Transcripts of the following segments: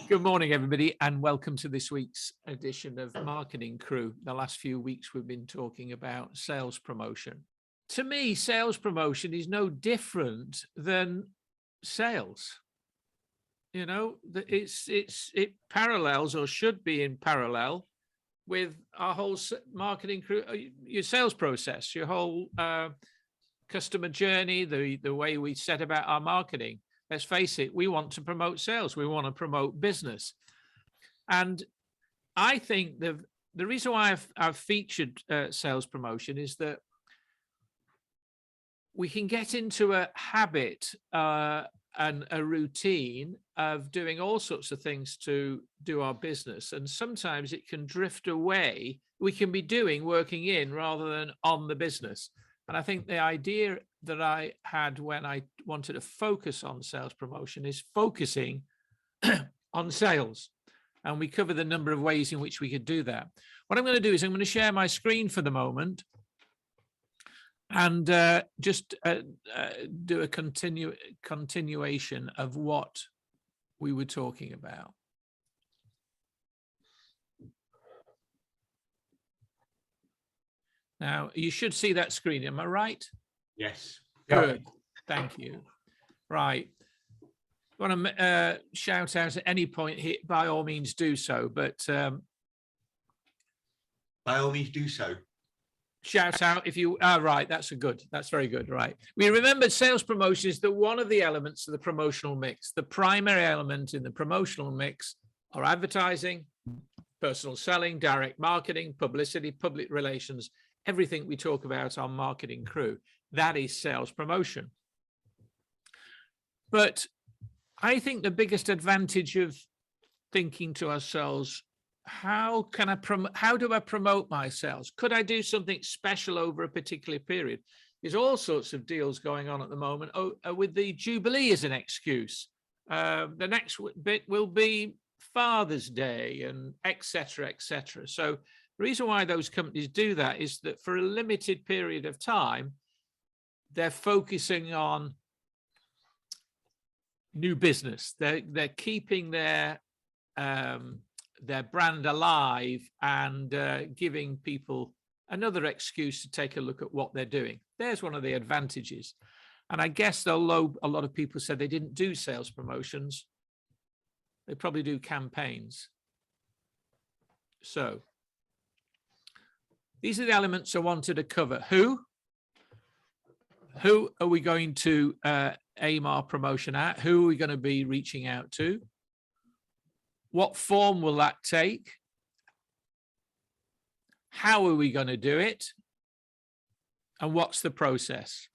Good morning, everybody, and welcome to this week's edition of Marketing Crew. The last few weeks we've been talking about sales promotion. To me, sales promotion is no different than sales. You know, it parallels or should be in parallel with our whole marketing crew, your sales process, your whole customer journey, the way we set about our marketing. Let's face it, we want to promote sales. We want to promote business. And I think the reason why I've featured sales promotion is that we can get into a habit and a routine of doing all sorts of things to do our business. And sometimes it can drift away. We can be working in rather than on the business. And I think the idea that I had when I wanted to focus on sales promotion is focusing on sales. And we cover the number of ways in which we could do that. What I'm going to do is I'm going to share my screen for the moment and just do a continuation of what we were talking about. Now, you should see that screen. Am I right? Yes. Good. Thank you. Right. I want to shout out at any point here, by all means do so, but by all means do so. Shout out if you are right. That's very good. Right. We remembered sales promotion is one of the elements of the promotional mix. The primary element in the promotional mix are advertising, personal selling, direct marketing, publicity, public relations, everything we talk about on Marketing Crew. That is sales promotion. But I think the biggest advantage of thinking to ourselves, how do I promote my sales? Could I do something special over a particular period? There's all sorts of deals going on at the moment with the Jubilee as an excuse. The next bit will be Father's Day and et cetera, et cetera. So the reason why those companies do that is that for a limited period of time, they're focusing on new business. They're keeping their brand alive and giving people another excuse to take a look at what they're doing. There's one of the advantages. And I guess although a lot of people said they didn't do sales promotions, they probably do campaigns. So these are the elements I wanted to cover. Who are we going to aim our promotion at? Who are we going to be reaching out to? What form will that take? How are we going to do it? And what's the process?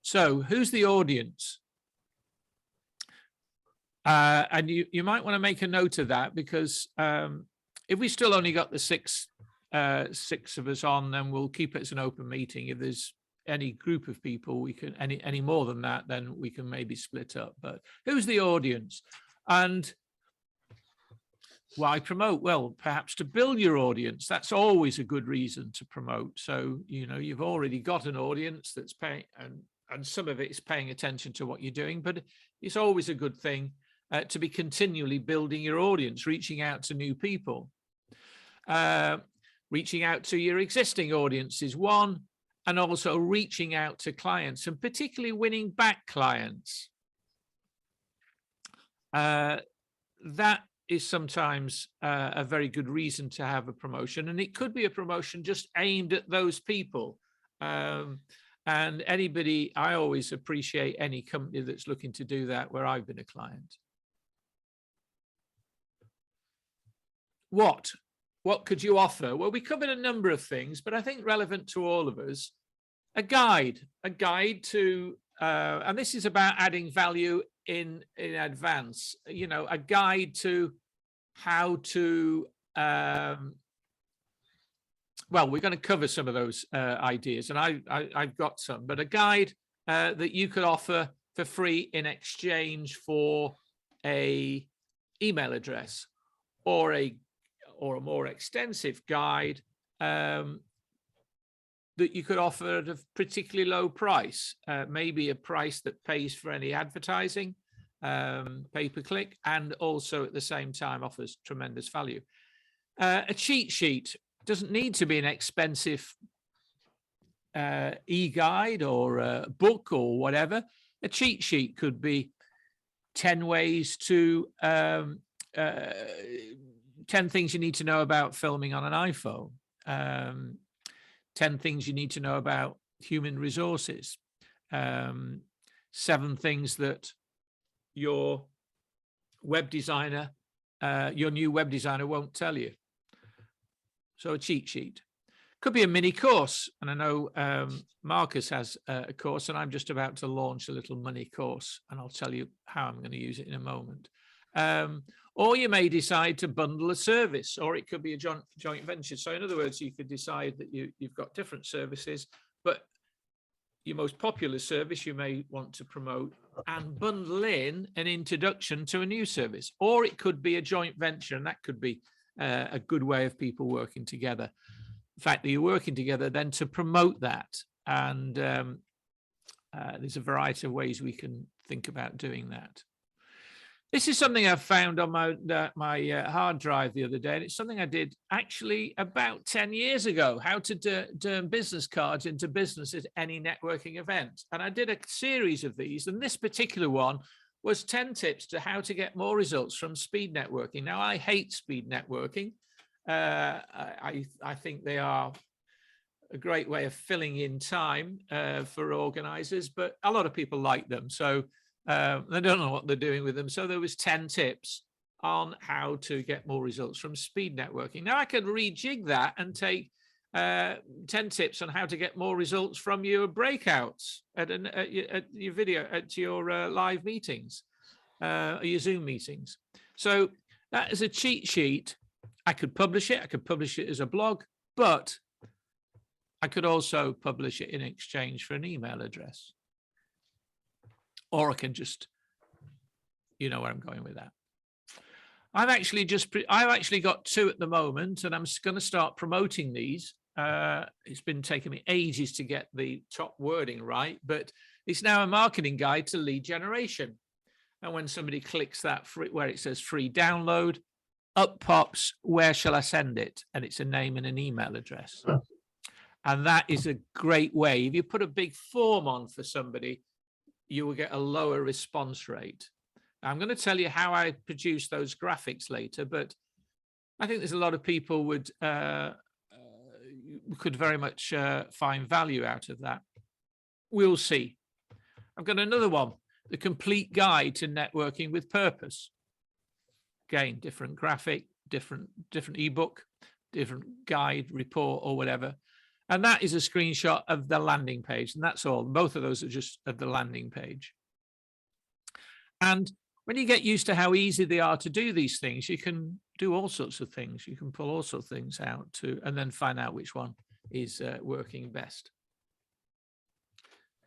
So who's the audience? And you might want to make a note of that, because if we still only got the six of us on, then we'll keep it as an open meeting. If there's any group of people, we can any more than that, then we can maybe split up. But who's the audience? And why promote? Well, perhaps to build your audience. That's always a good reason to promote. So, you know, you've already got an audience that's paying, and some of it is paying attention to what you're doing, but it's always a good thing to be continually building your audience, reaching out to new people. Reaching out to your existing audience is one, and also reaching out to clients, and particularly winning back clients. That is sometimes a very good reason to have a promotion, and it could be a promotion just aimed at those people. And anybody, I always appreciate any company that's looking to do that where I've been a client. What could you offer? Well, we covered a number of things, but I think relevant to all of us, a guide to, and this is about adding value in advance, you know, a guide to how to, well, we're going to cover some of those ideas, and I've got some, but a guide that you could offer for free in exchange for a email address, or a more extensive guide that you could offer at a particularly low price, maybe a price that pays for any advertising, pay-per-click, and also at the same time offers tremendous value. A cheat sheet doesn't need to be an expensive e-guide or a book or whatever. A cheat sheet could be 10 ways to 10 things you need to know about filming on an iPhone, 10 things you need to know about human resources, 7 things that your web designer, your new web designer won't tell you. So a cheat sheet. Could be a mini course. And I know Marcus has a course, and I'm just about to launch a little mini course, and I'll tell you how I'm going to use it in a moment. Or you may decide to bundle a service, or it could be a joint venture. So in other words, you could decide that you've got different services, but your most popular service you may want to promote and bundle in an introduction to a new service. Or it could be a joint venture, and that could be a good way of people working together. The fact that you're working together then to promote that. And there's a variety of ways we can think about doing that. This is something I found on my hard drive the other day, and it's something I did actually about 10 years ago, how to turn business cards into business at any networking event. And I did a series of these, and this particular one was 10 tips to how to get more results from speed networking. Now, I hate speed networking. I think they are a great way of filling in time for organizers, but a lot of people like them. So they don't know what they're doing with them. So there was 10 tips on how to get more results from speed networking. Now I could rejig that and take 10 tips on how to get more results from your breakouts at your video, at your live meetings, or your Zoom meetings. So that is a cheat sheet. I could publish it. I could publish it as a blog, but I could also publish it in exchange for an email address. Or I can just, you know where I'm going with that. I've actually got 2 at the moment, and I'm going to start promoting these. It's been taking me ages to get the top wording right, but it's now a marketing guide to lead generation. And when somebody clicks that where it says free download, up pops, where shall I send it? And it's a name and an email address. And that is a great way. If you put a big form on for somebody, you will get a lower response rate. I'm going to tell you how I produce those graphics later, but I think there's a lot of people could very much find value out of that. We'll see. I've got another one, the complete guide to networking with purpose. Again, different graphic, different ebook, different guide, report, or whatever. And that is a screenshot of the landing page, and that's all. Both of those are just of the landing page. And when you get used to how easy they are to do these things, you can do all sorts of things. You can pull all sorts of things out and then find out which one is working best.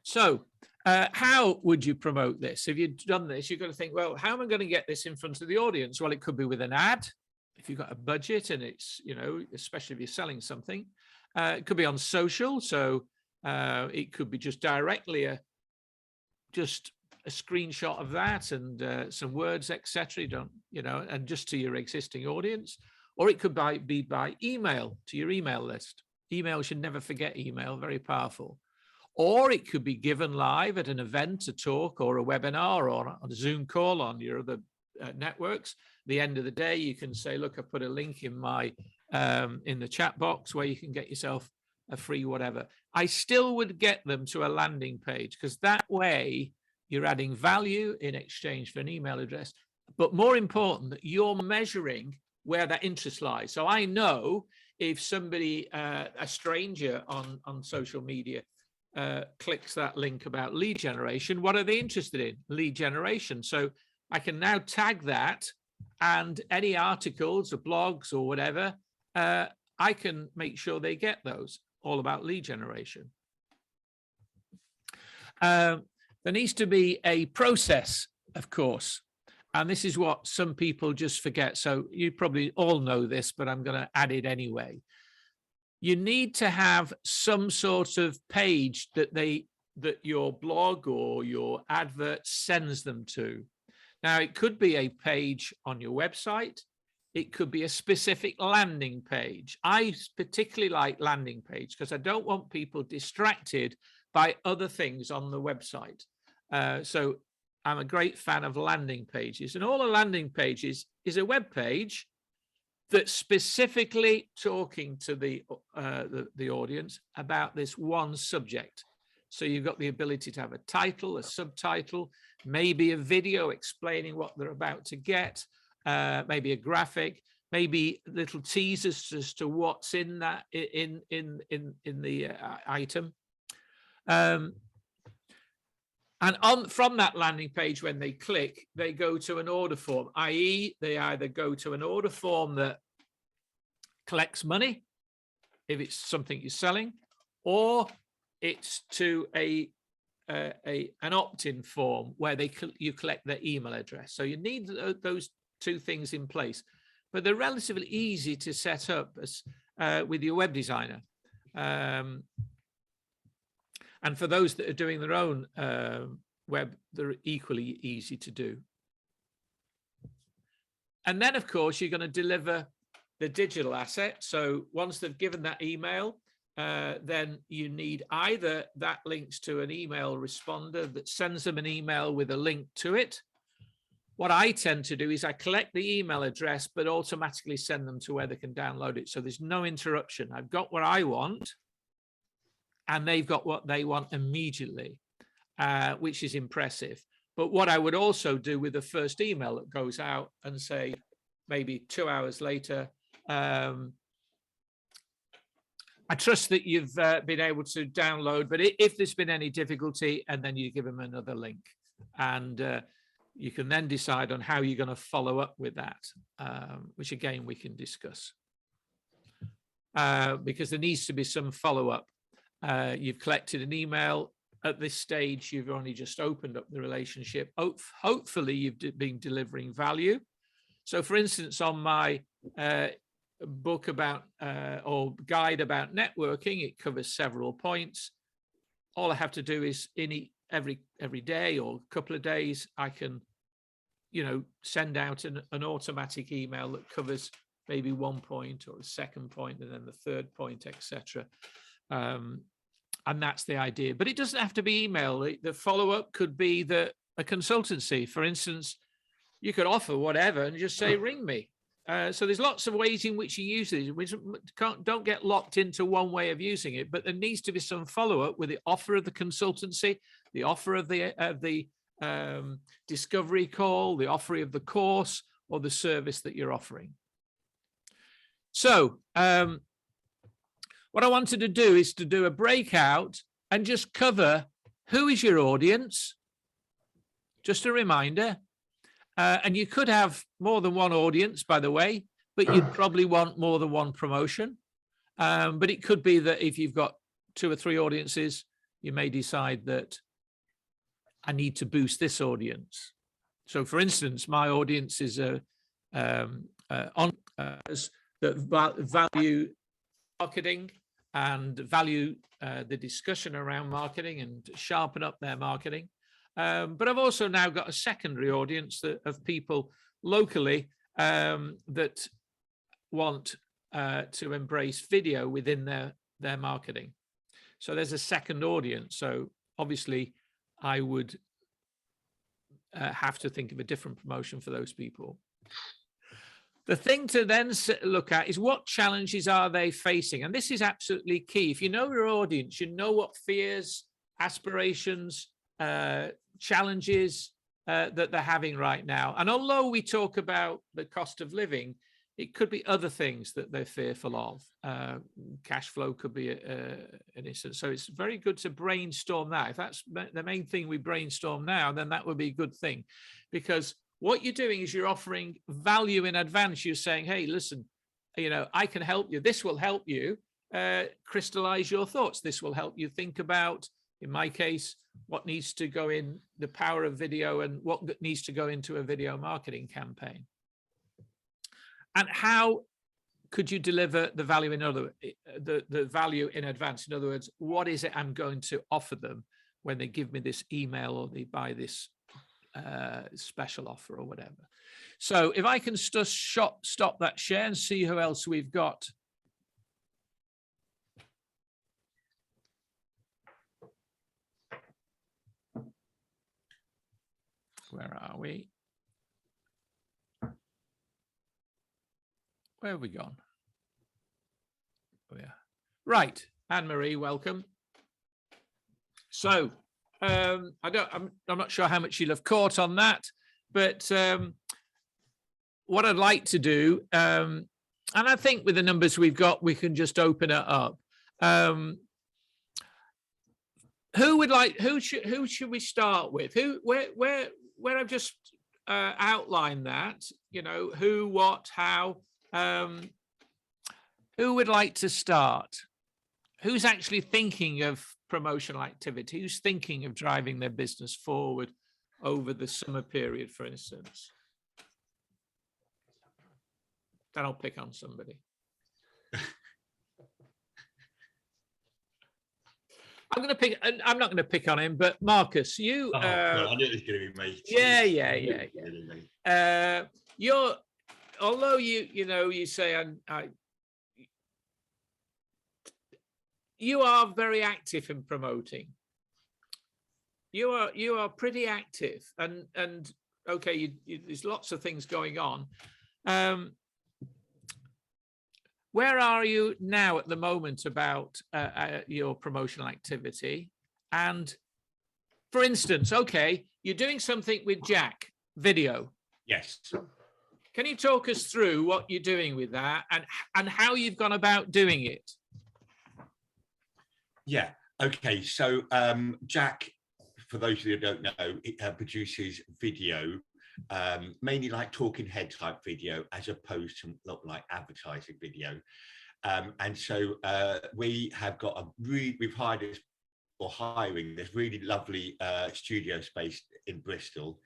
So how would you promote this? If you've done this, you've got to think, well, how am I going to get this in front of the audience? Well, it could be with an ad. If you've got a budget and it's, especially if you're selling something. It could be on social, so it could be just directly just a screenshot of that and some words, etc. And just to your existing audience, or it could be by email to your email list. Email, should never forget email, very powerful. Or it could be given live at an event, a talk, or a webinar, or on a Zoom call on your other networks. At the end of the day, you can say, look, I put a link in my in the chat box where you can get yourself a free whatever. I still would get them to a landing page, because that way you're adding value in exchange for an email address. But more important, that you're measuring where that interest lies. So I know if somebody, a stranger on social media, clicks that link about lead generation, what are they interested in? Lead generation. So I can now tag that, and any articles or blogs or whatever, I can make sure they get those, all about lead generation. There needs to be a process, of course, and this is what some people just forget. So you probably all know this, but I'm going to add it anyway. you need to have some sort of page that your blog or your advert sends them to. Now, it could be a page on your website. It could be a specific landing page. I particularly like landing page because I don't want people distracted by other things on the website. So I'm a great fan of landing pages, and all a landing page is a web page that's specifically talking to the audience about this one subject. So you've got the ability to have a title, a subtitle, maybe a video explaining what they're about to get, maybe a graphic, maybe little teasers as to what's in that in the item. And from that landing page, when they click, they go to an order form, i.e. they either go to an order form that collects money, if it's something you're selling, or it's to an opt-in form where you collect their email address. So you need those two things in place, but they're relatively easy to set up with your web designer. And for those that are doing their own web, they're equally easy to do. And then, of course, you're going to deliver the digital asset. So once they've given that email, then you need either that links to an email responder that sends them an email with a link to it. What I tend to do is I collect the email address, but automatically send them to where they can download it. So there's no interruption. I've got what I want, and they've got what they want immediately, which is impressive. But what I would also do with the first email that goes out and say, maybe 2 hours later, I trust that you've been able to download, but if there's been any difficulty, and then you give them another link, and you can then decide on how you're going to follow up with that, which again, we can discuss. Because there needs to be some follow-up. You've collected an email. At this stage, you've only just opened up the relationship. Hopefully, you've been delivering value. So for instance, on my book about or guide about networking, it covers several points. All I have to do is every day or a couple of days, I can, send out an automatic email that covers maybe one point or a second point and then the third point, etc. And that's the idea. But it doesn't have to be email. The follow-up could be a consultancy. For instance, you could offer whatever and just say, ring me. So there's lots of ways in which you use these. We don't get locked into one way of using it, but there needs to be some follow-up with the offer of the consultancy, the offer of the discovery call, the offer of the course, or the service that you're offering. So what I wanted to do is to do a breakout and just cover who is your audience. Just a reminder. And you could have more than one audience, by the way, but you'd probably want more than one promotion. But it could be that if you've got 2 or 3 audiences, you may decide that I need to boost this audience. So, for instance, my audience is that value marketing and value the discussion around marketing and sharpen up their marketing. But I've also now got a secondary audience of people locally that want to embrace video within their marketing. So there's a second audience. So obviously I would have to think of a different promotion for those people. The thing to then look at is what challenges are they facing? And this is absolutely key. If you know your audience, you know what fears, aspirations, challenges that they're having right now. And although we talk about the cost of living, it could be other things that they're fearful of. Cash flow could be an issue. So it's very good to brainstorm that. If that's the main thing we brainstorm now, then that would be a good thing. Because what you're doing is you're offering value in advance. You're saying, hey, listen, I can help you. This will help you crystallize your thoughts. This will help you think about, in my case, what needs to go in the power of video and what needs to go into a video marketing campaign. And how could you deliver the value in the value in advance? In other words, what is it I'm going to offer them when they give me this email or they buy this special offer or whatever? So if I can just stop that share and see who else we've got. Where are we? Where have we gone? Oh, yeah. Right. Anne-Marie, welcome. So I'm not sure how much you'll have caught on that, but what I'd like to do, and I think with the numbers we've got, we can just open it up. Who should we start with? Where I've just outlined that, you know, who, what, how. Who would like to start? Who's actually thinking of promotional activity? Who's thinking of driving their business forward over the summer period, for instance? Then I'll pick on somebody. I'm not going to pick on him, but Marcus, you. No, I knew it was going to be me. Yeah. Although you say you are very active in promoting. You are pretty active, and okay, there's lots of things going on. Where are you now at the moment about your promotional activity? And for instance, okay, you're doing something with Jack, video. Yes. Can you talk us through what you're doing with that and how you've gone about doing it? Yeah. Okay. So Jack, for those of you who don't know, produces video, mainly like talking head type video, as opposed to like advertising video. And so we have got we've hired this, or hiring this really lovely studio space in Bristol.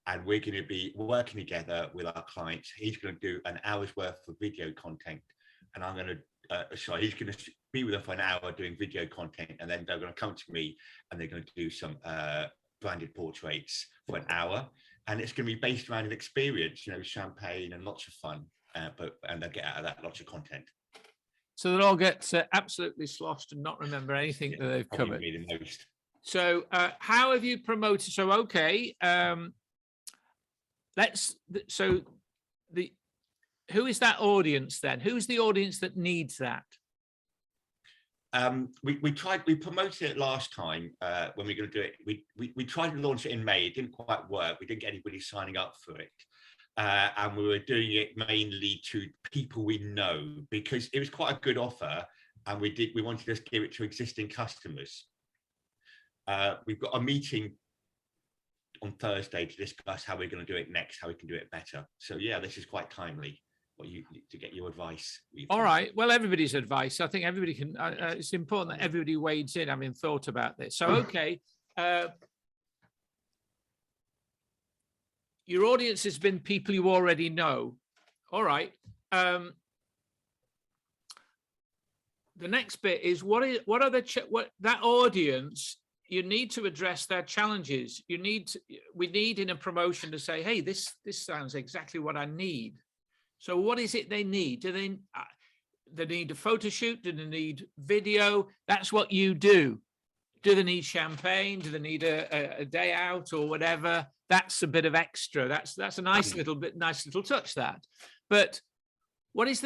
And we're going to be working together with our clients. He's going to do an hour's worth of video content, and I'm going to, he's going to be with us for an hour doing video content, and then they're going to come to me and they're going to do some branded portraits for an hour. And it's going to be based around an experience, you know, champagne and lots of fun, and they'll get out of that lots of content. So they'll all get absolutely sloshed and not remember anything that they've covered. The most. So how have you promoted? So, okay. Who is that audience then? Who's the audience that needs that? We promoted it last time when we were going to do it. We tried to launch it in May. It didn't quite work. We didn't get anybody signing up for it. And we were doing it mainly to people we know, because it was quite a good offer, and we wanted to give it to existing customers. We've got a meeting on Thursday to discuss how we're going to do it next, how we can do it better. So yeah, this is quite timely to get your advice. All right. Well, everybody's advice. I think everybody can. It's important that everybody wades in, having thought about this. So okay. Your audience has been people you already know. All right. The next bit is what are that audience? You need to address their challenges. We need in a promotion to say, hey, this sounds exactly what I need. So what is it they need? Do they need a photo shoot? Do they need video? That's what you do. Do they need champagne? Do they need a day out or whatever? That's a bit of extra. That's a nice little touch, that. But what is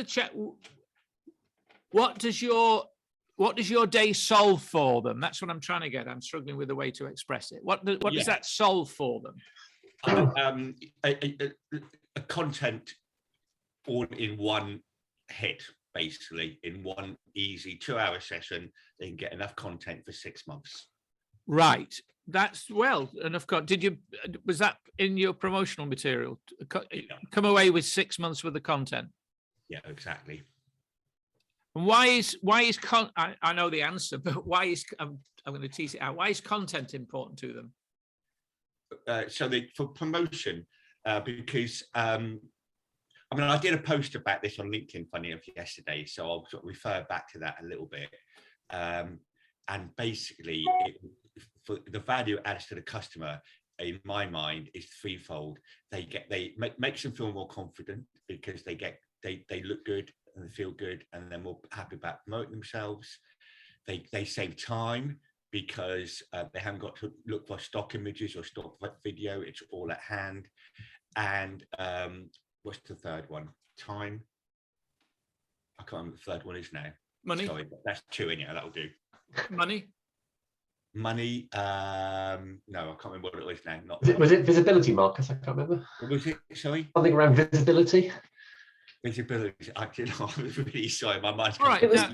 what does your day solve for them? That's what I'm trying to get. I'm struggling with the way to express it. What does that solve for them? A content all in one hit, basically, in one easy 2-hour session. They can get enough content for 6 months. Right. That's enough. Was that in your promotional material? Come away with 6 months worth of content. Yeah, exactly. And I know the answer, but I'm going to tease it out. Why is content important to them? For promotion, because I mean, I did a post about this on LinkedIn, funny enough, yesterday, so I'll sort of refer back to that a little bit. And basically, for the value it adds to the customer, in my mind, is threefold. Makes them feel more confident because they look good and they feel good, and they're more happy about promoting themselves. They save time because they haven't got to look for stock images or stock video. It's all at hand. And what's the third one? Time. I can't remember what the third one is now. Money. Sorry, that's two in here. That'll do. Money. Money. No, I can't remember what it was now. Was it visibility, Marcus? I can't remember. What was it? Sorry. Something around visibility. Visibility. I'm really sorry. My mind's Right. It was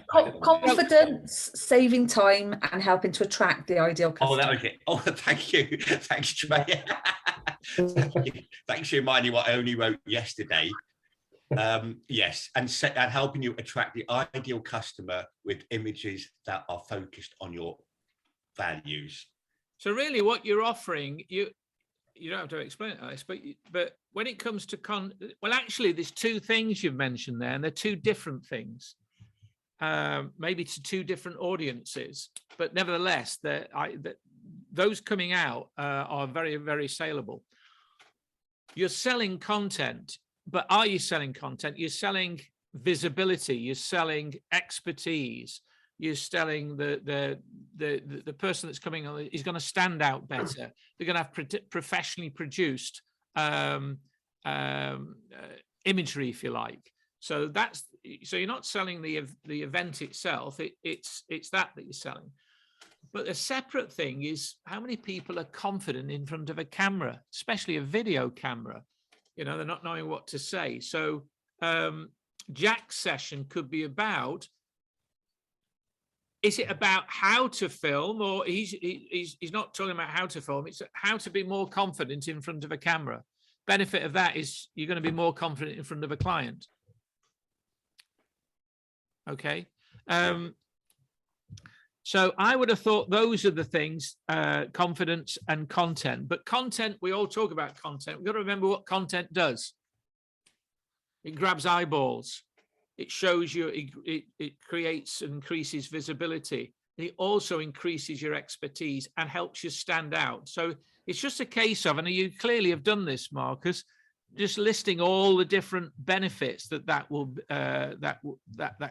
confidence, saving time, and helping to attract the ideal customer. Oh, that was it. Oh, thank you. Thanks, Trey. Thanks for reminding me what I only wrote yesterday. Yes, and helping you attract the ideal customer with images that are focused on your values. So really what you're offering, you don't have to explain it, but when it comes to well, actually, there's two things you've mentioned there, and they're two different things. Maybe to two different audiences, but nevertheless, those coming out are very, very saleable. You're selling content, but are you selling content? You're selling visibility. You're selling expertise. You're selling the person that's coming on is going to stand out better. They're going to have professionally produced imagery, if you like. So you're not selling the event itself. It's that you're selling. But a separate thing is how many people are confident in front of a camera, especially a video camera. They're not knowing what to say. So Jack's session could be about, is it about how to film, or he's not talking about how to film, it's how to be more confident in front of a camera. Benefit of that is you're going to be more confident in front of a client. Okay. So I would have thought those are the things, confidence and content. But content, we all talk about content. We've got to remember what content does. It grabs eyeballs. It shows you, it creates and increases visibility. It also increases your expertise and helps you stand out. So it's just a case of, and you clearly have done this, Marcus, just listing all the different benefits that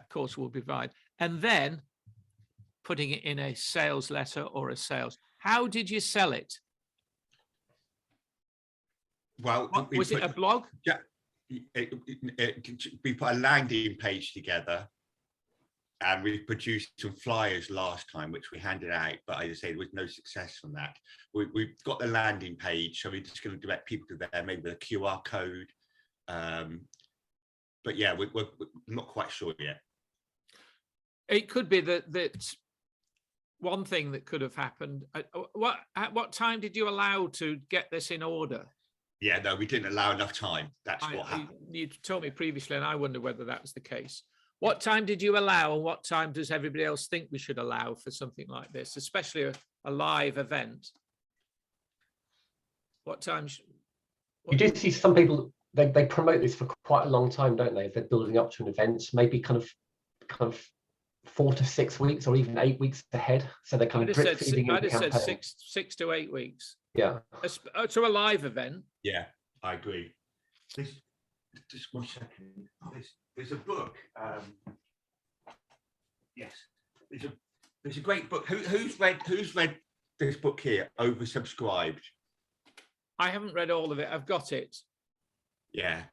course will provide. And then putting it in a sales letter or a sales. How did you sell it? Well, was it a blog? Yeah, we put a landing page together, and we produced some flyers last time, which we handed out. But as I say, there was no success from that. We've got the landing page, so we're just going to direct people to there, maybe with a QR code. But yeah, we're not quite sure yet. It could be that one thing that could have happened. At what time did you allow to get this in order? Yeah, no, we didn't allow enough time. That's what happened. You told me previously, and I wonder whether that was the case. What time did you allow, and what time does everybody else think we should allow for something like this, especially a live event? What time? You do see some people, they promote this for quite a long time, don't they? If they're building up to an event, maybe kind of 4 to 6 weeks or even 8 weeks ahead. So they're kind of drip feeding. I'd have said 6 to 8 weeks. Yeah. To a live event. Yeah, I agree. Just 1 second. There's a book. Yes, there's a great book. Who's read this book here? Oversubscribed. I haven't read all of it. I've got it. Yeah,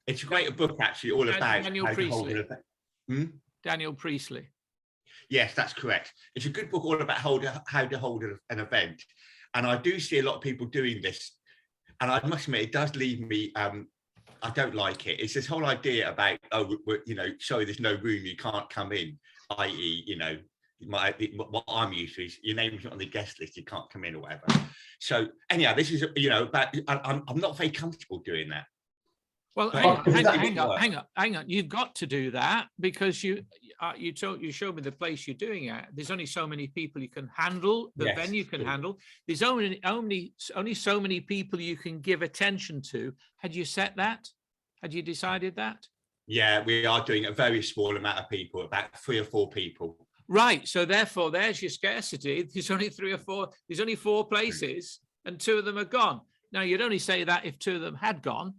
it's a great book actually, all about Daniel Priestley. Daniel Priestley. Yes, that's correct. It's a good book all about how to hold an event. And I do see a lot of people doing this. And I must admit, it does leave me, I don't like it. It's this whole idea about, sorry, there's no room, you can't come in, i.e., what I'm used to is your name's not on the guest list, you can't come in or whatever. So anyhow, this is, about, I'm not very comfortable doing that. Well, hang on. You've got to do that because you showed me the place you're doing it. There's only so many people you can handle. The venue can handle. There's only so many people you can give attention to. Had you set that? Had you decided that? Yeah, we are doing a very small amount of people, about 3 or 4 people. Right. So therefore, there's your scarcity. There's only 3 or 4. There's only 4 places, and 2 of them are gone. Now, you'd only say that if 2 of them had gone.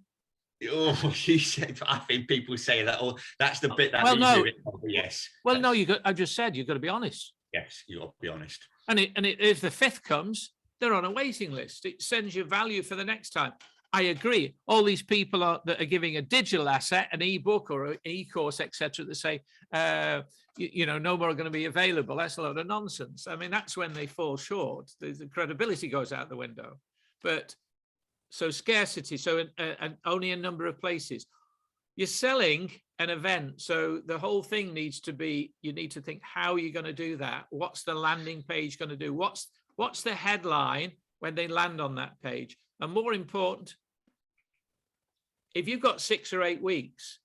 Oh, you said. I think people say that. Oh, that's the bit that. Well, no. Yes. Well, no. I just said you've got to be honest. Yes, you got to be honest. And if the 5th comes, they're on a waiting list. It sends you value for the next time. I agree. All these people that are giving a digital asset, an ebook or an e-course, etc., that say, no more are going to be available. That's a load of nonsense. I mean, that's when they fall short. The credibility goes out the window. But so scarcity, so only a number of places. You're selling an event, so the whole thing needs to be, you need to think, how are you going to do that? What's the landing page going to do? What's the headline when they land on that page? And more important, if you've got 6 or 8 weeks,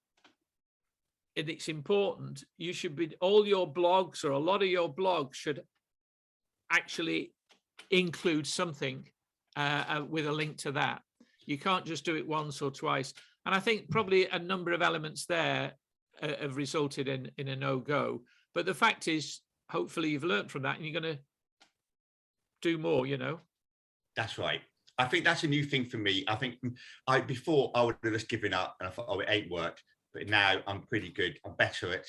and it's important, you should be, all your blogs or a lot of your blogs should actually include something with a link to that. You can't just do it once or twice. And I think probably a number of elements there have resulted in a no-go. But the fact is, hopefully you've learned from that and you're going to do more, That's right. I think that's a new thing for me. I think before I would have just given up and I thought, oh, it ain't worked. But now I'm pretty good. I'm better at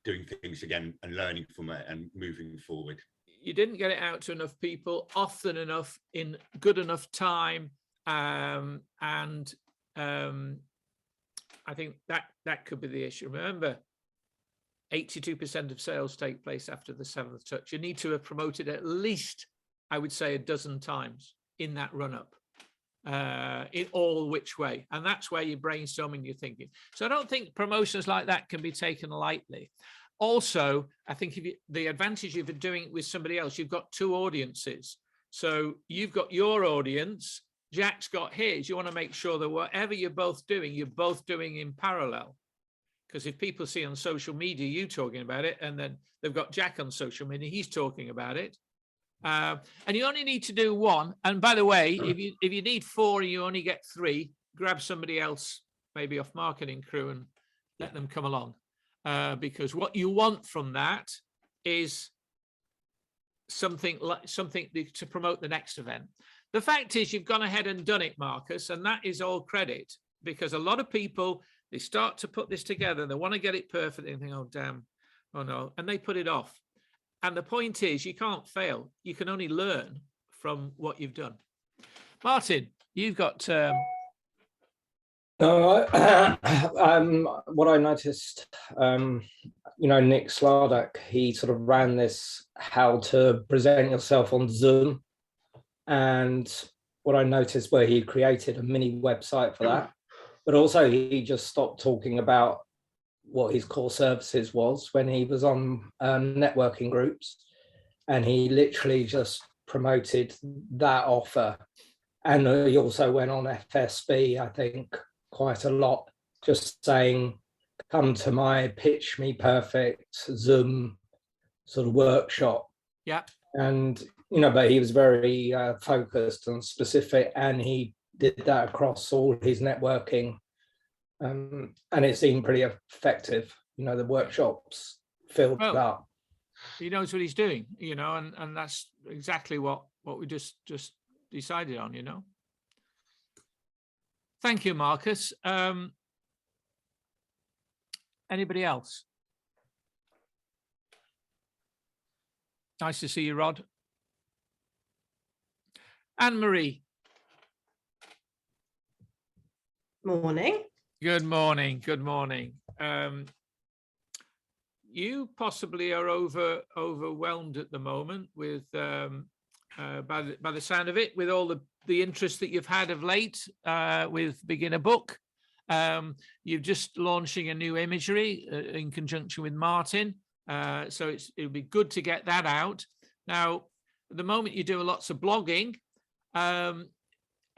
doing things again and learning from it and moving forward. You didn't get it out to enough people often enough in good enough time. I think that could be the issue. Remember, 82% of sales take place after the 7th touch. You need to have promoted at least, I would say, a dozen times in that run-up, in all which way. And that's where you're brainstorming, you're thinking. So I don't think promotions like that can be taken lightly. Also, I think the advantage of doing it with somebody else, you've got 2 audiences. So you've got your audience, Jack's got his. You want to make sure that whatever you're both doing in parallel. Because if people see on social media you talking about it, and then they've got Jack on social media, he's talking about it. And you only need to do 1. And by the way, if you need 4 and you only get 3, grab somebody else, maybe off marketing crew, and let them come along. Because what you want from that is something to promote the next event. The fact is, you've gone ahead and done it, Marcus, and that is all credit, because a lot of people, they start to put this together, they want to get it perfect, and think, oh, damn, oh no, and they put it off. And the point is, you can't fail. You can only learn from what you've done. Martin, you've got... No, what I noticed, Nick Slardak, he sort of ran this how to present yourself on Zoom. And what I noticed where he created a mini website for that, but also he just stopped talking about what his core services was when he was on networking groups. And he literally just promoted that offer. And he also went on FSB, I think, quite a lot, just saying, come to my Pitch Me Perfect Zoom sort of workshop. Yeah. And, but he was very focused and specific, and he did that across all his networking. And it seemed pretty effective. The workshops filled up. He knows what he's doing, and that's exactly what we just decided on, Thank you, Marcus. Anybody else? Nice to see you, Rod. Anne-Marie. Morning. Good morning. Good morning. You possibly are overwhelmed at the moment with, by the sound of it, with all the interest that you've had of late with Beginner Book. You're just launching a new imagery in conjunction with Martin. So it'll be good to get that out. Now, at the moment you do lots of blogging. Have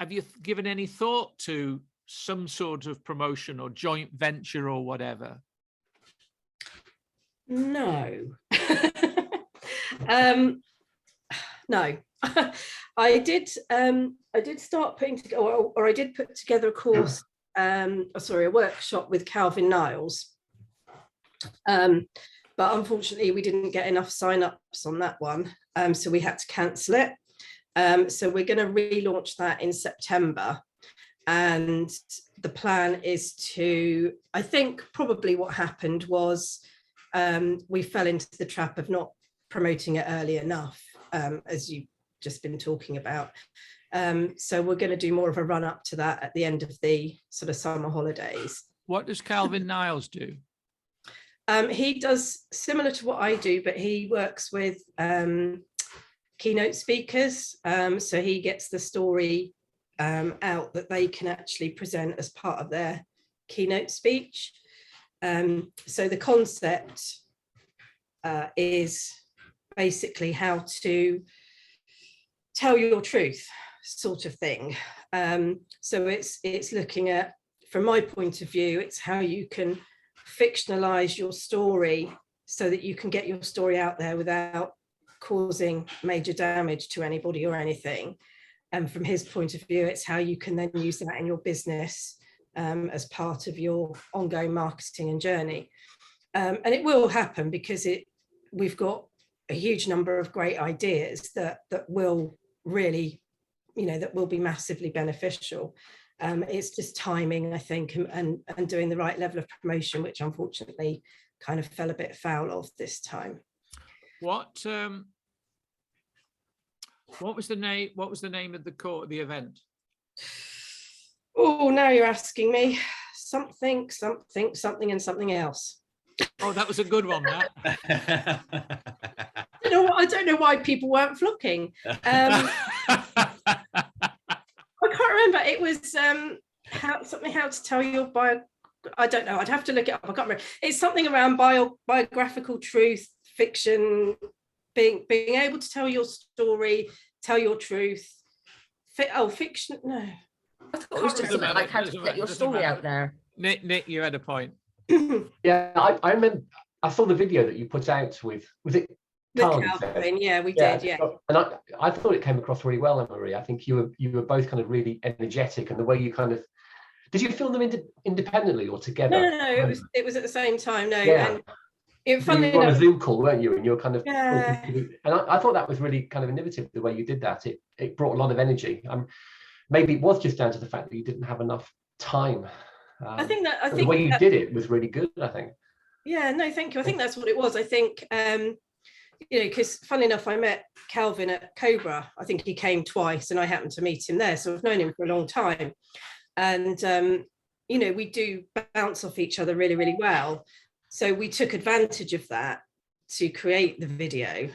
you given any thought to some sort of promotion or joint venture or whatever? No. No. I did start putting together, or I did put together a course a workshop with Calvin Niles. But unfortunately, we didn't get enough sign-ups on that one, so we had to cancel it. So we're going to relaunch that in September. And the plan is to, I think probably what happened was we fell into the trap of not promoting it early enough, as you've just been talking about. So we're going to do more of a run up to that at the end of the sort of summer holidays. What does Calvin Niles do? He does similar to what I do, but he works with keynote speakers. So he gets the story out that they can actually present as part of their keynote speech. So the concept is basically how to tell your truth, sort of thing. So it's looking at, from my point of view, it's how you can fictionalize your story so that you can get your story out there without causing major damage to anybody or anything. And from his point of view, it's how you can then use that in your business as part of your ongoing marketing and journey. And it will happen because we've got a huge number of great ideas that will really, that will be massively beneficial. It's just timing, I think, and doing the right level of promotion, which unfortunately kind of fell a bit foul of this time. What was the name? What was the name of the event? Oh, now you're asking me. Something, and something else. Oh, that was a good one. That. I don't know why people weren't flocking. I can't remember. It was how to tell your bio. I don't know. I'd have to look it up. I can't remember. It's something around biographical truth, fiction, being able to tell your story, tell your truth. Fiction. No. I thought it was just something like how to get your story out there. Nick, you had a point. Yeah, I remember. I saw the video that you put out with. Was it Calvin? Yeah, we did. Yeah. And I thought it came across really well, Anne-Marie. I think you were both kind of really energetic, and the way you kind of. Did you film them independently or together? No. It was at the same time. No. Yeah. And you were on a Zoom call, weren't you? And you're kind of. Yeah. And I thought that was really kind of innovative the way you did that. It brought a lot of energy. Maybe it was just down to the fact that you didn't have enough time. I think the way you did it was really good, I think. Yeah, no, thank you. I think that's what it was. I think, because funnily enough, I met Calvin at Cobra. I think he came twice and I happened to meet him there. So I've known him for a long time. And, we do bounce off each other really, really well. So we took advantage of that to create the video,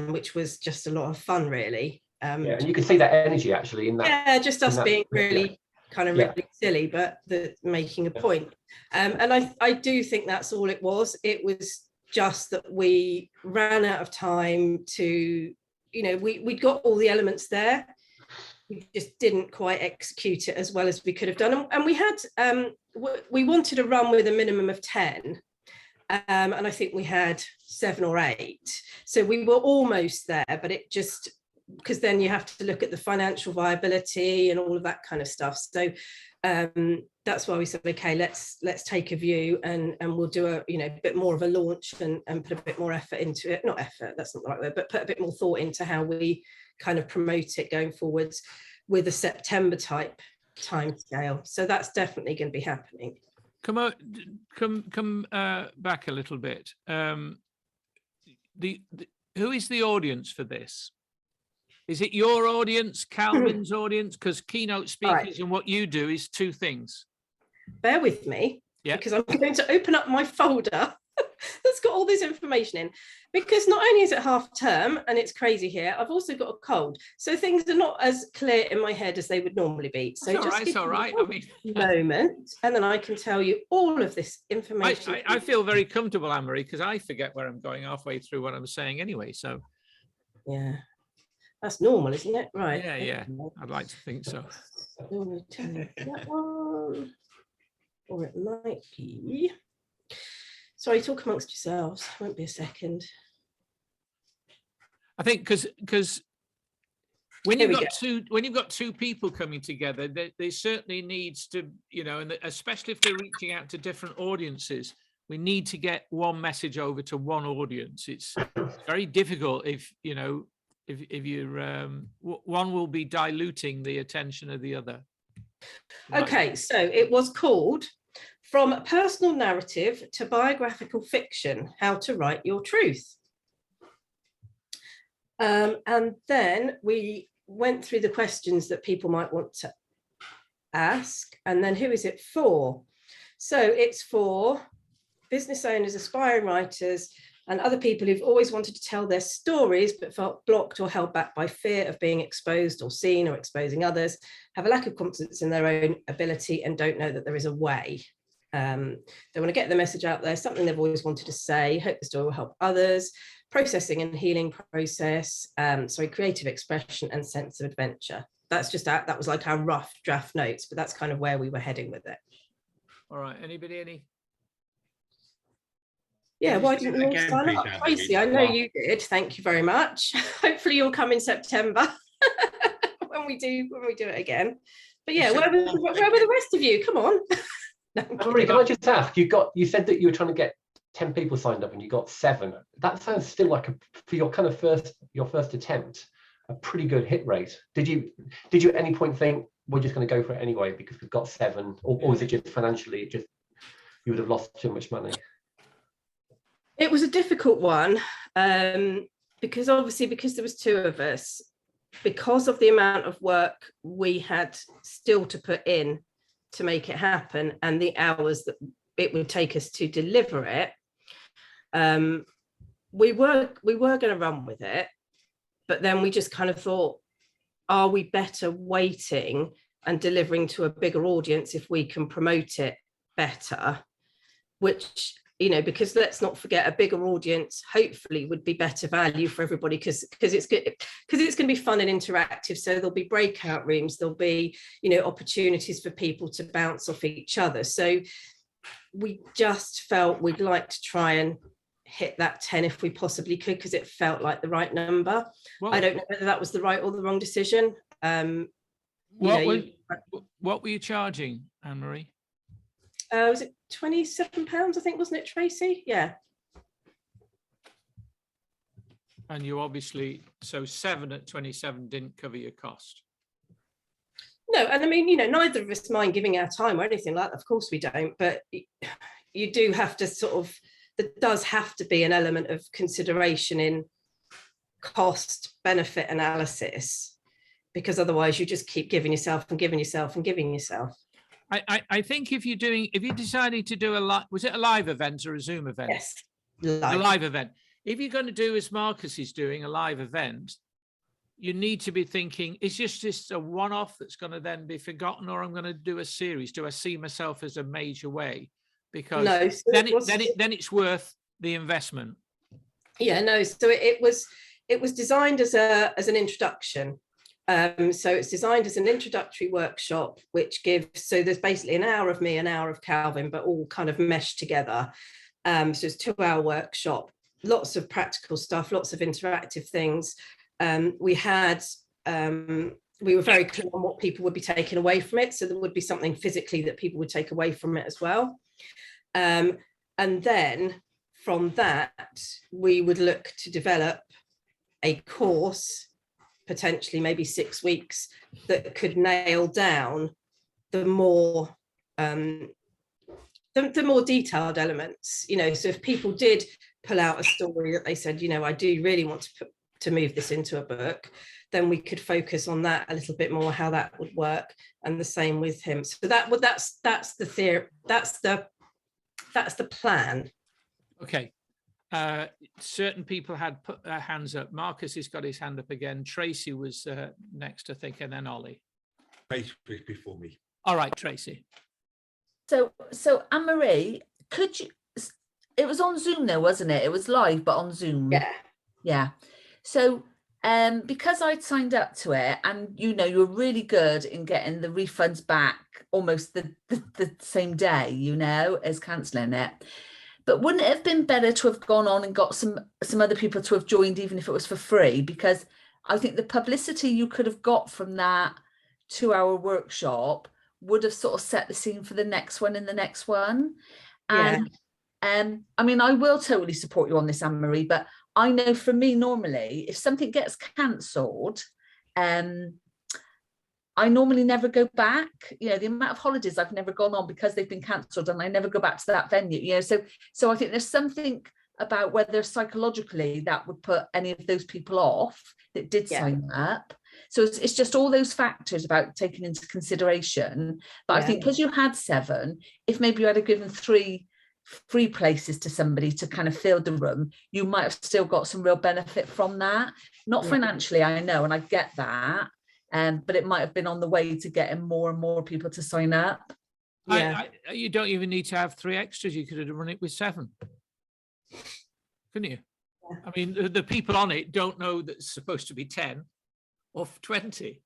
which was just a lot of fun, really. And you can see that energy actually in that. Yeah, just us being really kind of really silly, but making a point. And I do think that's all it was. It was just that we ran out of time to, we'd got all the elements there. We just didn't quite execute it as well as we could have done. And we had, we wanted to run with a minimum of 10. And I think we had 7 or 8. So we were almost there, but it just, because then you have to look at the financial viability and all of that kind of stuff. So that's why we said, okay, let's take a view and we'll do a bit more of a launch and put a bit more effort into it. Not effort, that's not the right word, but put a bit more thought into how we kind of promote it going forwards with a September type time scale. So that's definitely going to be happening. Come back a little bit. Who is the audience for this? Is it your audience, Calvin's audience? Because keynote speakers and what you do is 2 things. Bear with me, because I'm going to open up my folder that's got all this information in. Because not only is it half term and it's crazy here, I've also got a cold. So things are not as clear in my head as they would normally be. So it's all right. I mean, moment, and then I can tell you all of this information. I feel very comfortable, Anne-Marie, because I forget where I'm going halfway through what I'm saying anyway. So yeah. That's normal, isn't it? Right. Yeah. I'd like to think so. That one. Or it might be. Sorry, talk amongst yourselves. Won't be a second. I think because when you've got two people coming together, there certainly needs to, you know, and especially if they're reaching out to different audiences, we need to get one message over to one audience. It's very difficult if, you know, if you're one will be diluting the attention of the other. Okay, so it was called From Personal Narrative to Biographical Fiction, How to Write Your Truth. And then we went through the questions that people might want to ask, and then who is it for? So it's for business owners, aspiring writers, and other people who've always wanted to tell their stories but felt blocked or held back by fear of being exposed or seen or exposing others, have a lack of confidence in their own ability and don't know that there is a way. They want to get the message out there, something they've always wanted to say, hope the story will help others, processing and healing process, creative expression and sense of adventure. That's just that was like our rough draft notes, but that's kind of where we were heading with it. All right, anybody, any? Yeah, why didn't you all sign up? Tracy, I know you did. Thank you very much. Hopefully you'll come in September when we do it again. But yeah, where were the rest of you? Come on. Marie, can I just ask? You said that you were trying to get 10 people signed up and you got 7. That sounds still like for your kind of first attempt, a pretty good hit rate. Did you at any point think we're just going to go for it anyway because we've got 7, or was it just financially you would have lost too much money? It was a difficult one because there was 2 of us, because of the amount of work we had still to put in to make it happen and the hours that it would take us to deliver it. We were going to run with it, but then we just kind of thought, are we better waiting and delivering to a bigger audience if we can promote it better? Which, you know, because let's not forget, a bigger audience hopefully would be better value for everybody because it's good, because it's going to be fun and interactive. So there'll be breakout rooms, there'll be, you know, opportunities for people to bounce off each other. So we just felt we'd like to try and hit that 10 if we possibly could, because it felt like the right number. Well, I don't know whether that was the right or the wrong decision. What were you charging, Anne-Marie? Was it £27, I think, wasn't it, Tracy? Yeah. And you obviously, so 7 at 27 didn't cover your cost. No, and I mean, you know, neither of us mind giving our time or anything like that. Of course we don't, but you do have to there does have to be an element of consideration in cost benefit analysis, because otherwise you just keep giving yourself and giving yourself and giving yourself. I think if you're deciding to do was it a live event or a Zoom event? Yes, a live event. If you're going to do as Marcus is doing, a live event, you need to be thinking, is this a one-off that's going to then be forgotten, or I'm going to do a series? Do I see myself as a major way? Because no, so then it's worth the investment. Yeah, no. So it was designed as an introduction. So it's designed as an introductory workshop, which gives, so there's basically an hour of me, an hour of Calvin, but all kind of meshed together. So it's a 2-hour workshop, lots of practical stuff, lots of interactive things. We were very clear on what people would be taking away from it. So there would be something physically that people would take away from it as well. And then from that, we would look to develop a course, potentially maybe 6 weeks, that could nail down the more detailed elements. You know, so if people did pull out a story that they said, you know, I do really want to move this into a book, then we could focus on that a little bit more, how that would work, and the same with him. So that's the theory, that's the plan. Okay. Certain people had put their hands up. Marcus has got his hand up again. Tracy was next, I think, and then Ollie. Tracy before me. All right, Tracy. So Anne-Marie, could you? It was on Zoom though, wasn't it? It was live, but on Zoom. Yeah. So because I'd signed up to it, and you know, you were really good in getting the refunds back almost the same day, you know, as cancelling it. But wouldn't it have been better to have gone on and got some other people to have joined, even if it was for free? Because I think the publicity you could have got from that 2-hour workshop would have sort of set the scene for the next one and the next one. And I mean, I will totally support you on this, Anne-Marie, but I know for me, normally, if something gets cancelled, I normally never go back. You know, the amount of holidays I've never gone on because they've been cancelled, and I never go back to that venue. You know, so I think there's something about whether psychologically that would put any of those people off that did sign up. So it's just all those factors about taking into consideration. But I think because you had 7, if maybe you had given 3 free places to somebody to kind of fill the room, you might have still got some real benefit from that. Not financially, I know, and I get that. But it might have been on the way to getting more and more people to sign up. You don't even need to have 3 extras. You could have run it with 7, couldn't you? I mean, the people on it don't know that it's supposed to be 10 or 20.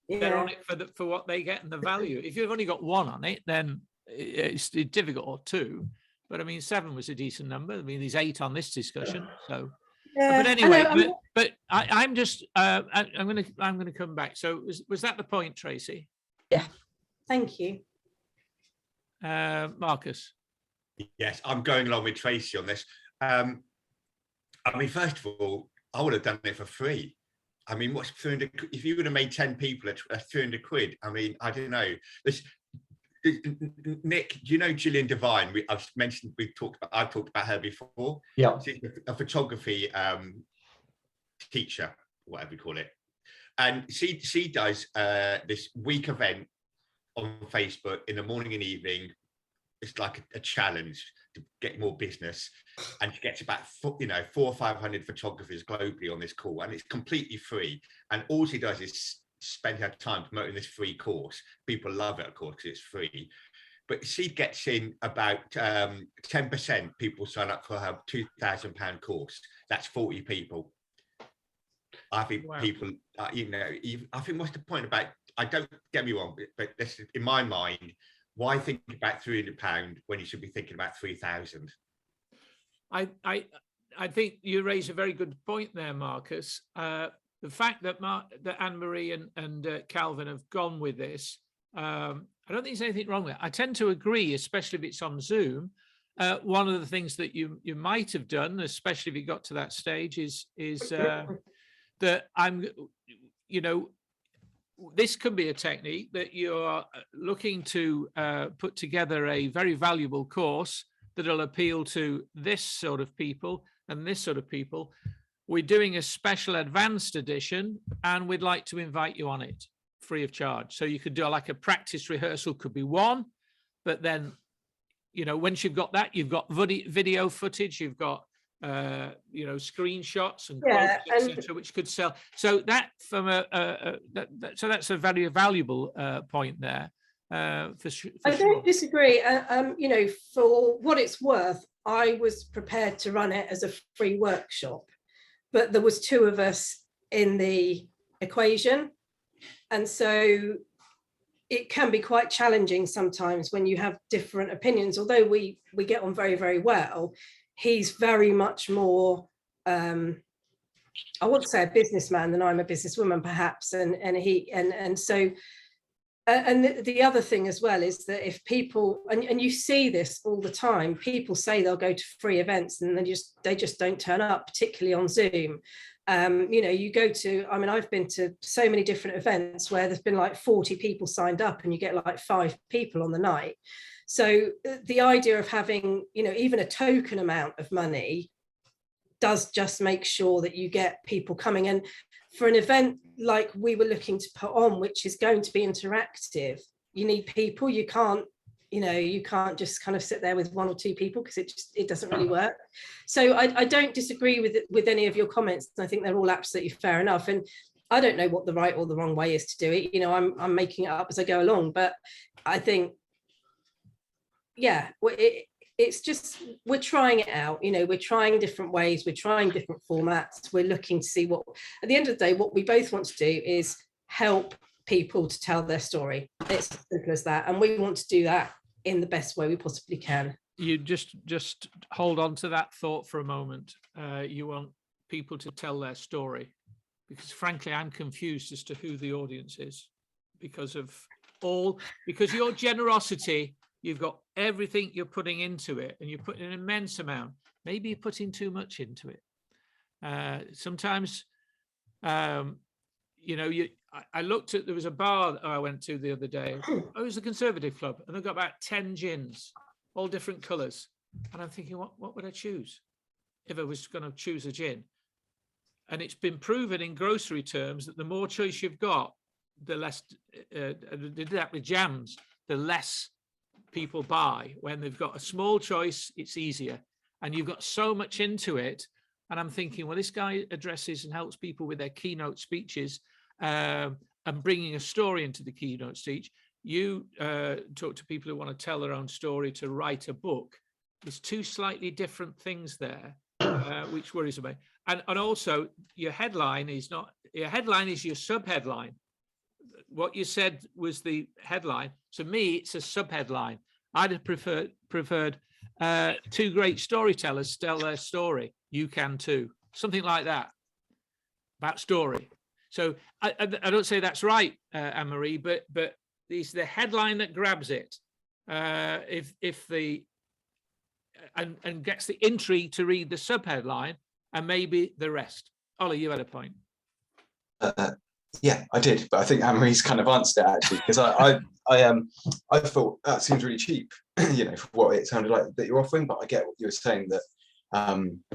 They're on it for what they get and the value. If you've only got 1 on it, then it's difficult, or 2. But I mean, 7 was a decent number. I mean, there's 8 on this discussion. So, but anyway, I'm going to come back. So was that the point, Tracy? Yeah. Thank you, Marcus. Yes, I'm going along with Tracy on this. I mean, first of all, I would have done it for free. I mean, what's 300? If you would have made 10 people at 300 quid, I mean, I don't know. Nick, do you know Gillian Devine? I've talked about her before. Yeah, she's a photography teacher, whatever you call it, and she does this week event on Facebook in the morning and evening. It's like a challenge to get more business, and she gets about 400 or 500 photographers globally on this call, and it's completely free. And all she does is spend her time promoting this free course. People love it, of course, because it's free. But she gets in about 10% people sign up for her £2,000 course. That's 40 people. I think people, I think what's the point about? I don't get me wrong, but this, in my mind, why think about £300 when you should be thinking about 3,000? I think you raise a very good point there, Marcus. The fact that Anne-Marie and Calvin have gone with this, I don't think there's anything wrong with it. I tend to agree, especially if it's on Zoom. One of the things that you might have done, especially if you got to that stage, is that this could be a technique that you're looking to put together a very valuable course that'll appeal to this sort of people and this sort of people. We're doing a special advanced edition, and we'd like to invite you on it free of charge. So you could do like a practice rehearsal, could be 1, but then, once you've got that, you've got video footage, you've got screenshots and quotes, etc., which could sell. So that from so that's a very valuable point there. I don't disagree. For what it's worth, I was prepared to run it as a free workshop, but there was 2 of us in the equation, and so it can be quite challenging sometimes when you have different opinions. Although we get on very, very well, he's very much more, I wouldn't say a businessman than I'm a businesswoman, perhaps, and so. And the other thing as well is that if people, and you see this all the time, people say they'll go to free events and they just don't turn up, particularly on Zoom. You go to, I mean, I've been to so many different events where there's been like 40 people signed up and you get like 5 people on the night. So the idea of having, even a token amount of money does just make sure that you get people coming. And for an event like we were looking to put on, which is going to be interactive, you need people. You can't just kind of sit there with 1 or 2 people, because it doesn't really work. So I don't disagree with any of your comments. I think they're all absolutely fair enough. And I don't know what the right or the wrong way is to do it. I'm making it up as I go along. But I think, it's just, we're trying it out. We're trying different ways, we're trying different formats, we're looking to see what, at the end of the day, what we both want to do is help people to tell their story. It's as simple as that, and we want to do that in the best way we possibly can. You just hold on to that thought for a moment. You want people to tell their story. because frankly, I'm confused as to who the audience is because your generosity, you've got everything you're putting into it, and you're putting an immense amount. Maybe you're putting too much into it. Sometimes, you know, I looked at, there was a bar that I went to the other day. It was a conservative club, and they've got about 10 gins, all different colours. And I'm thinking, what would I choose if I was going to choose a gin? And it's been proven in grocery terms that the more choice you've got, the less, they did that with jams, the less people buy. When they've got a small choice, it's easier. And you've got so much into it. And I'm thinking, well, this guy addresses and helps people with their keynote speeches and bringing a story into the keynote speech. You talk to people who want to tell their own story, to write a book. There's two slightly different things there, which worries me. And also, your headline is not, your headline is your sub-headline. What you said was the headline. To me, it's a sub-headline. I'd have preferred two great storytellers tell their story. You can too. Something like that, about story. So I don't say that's right, Anne-Marie, but it's the headline that grabs it. If the and gets the intrigue to read the subheadline and maybe the rest. Ollie, you had a point. Yeah, I did, but I think Anne-Marie's kind of answered it actually, because I thought that seems really cheap, you know, for what it sounded like that you're offering. But I get what you were saying, that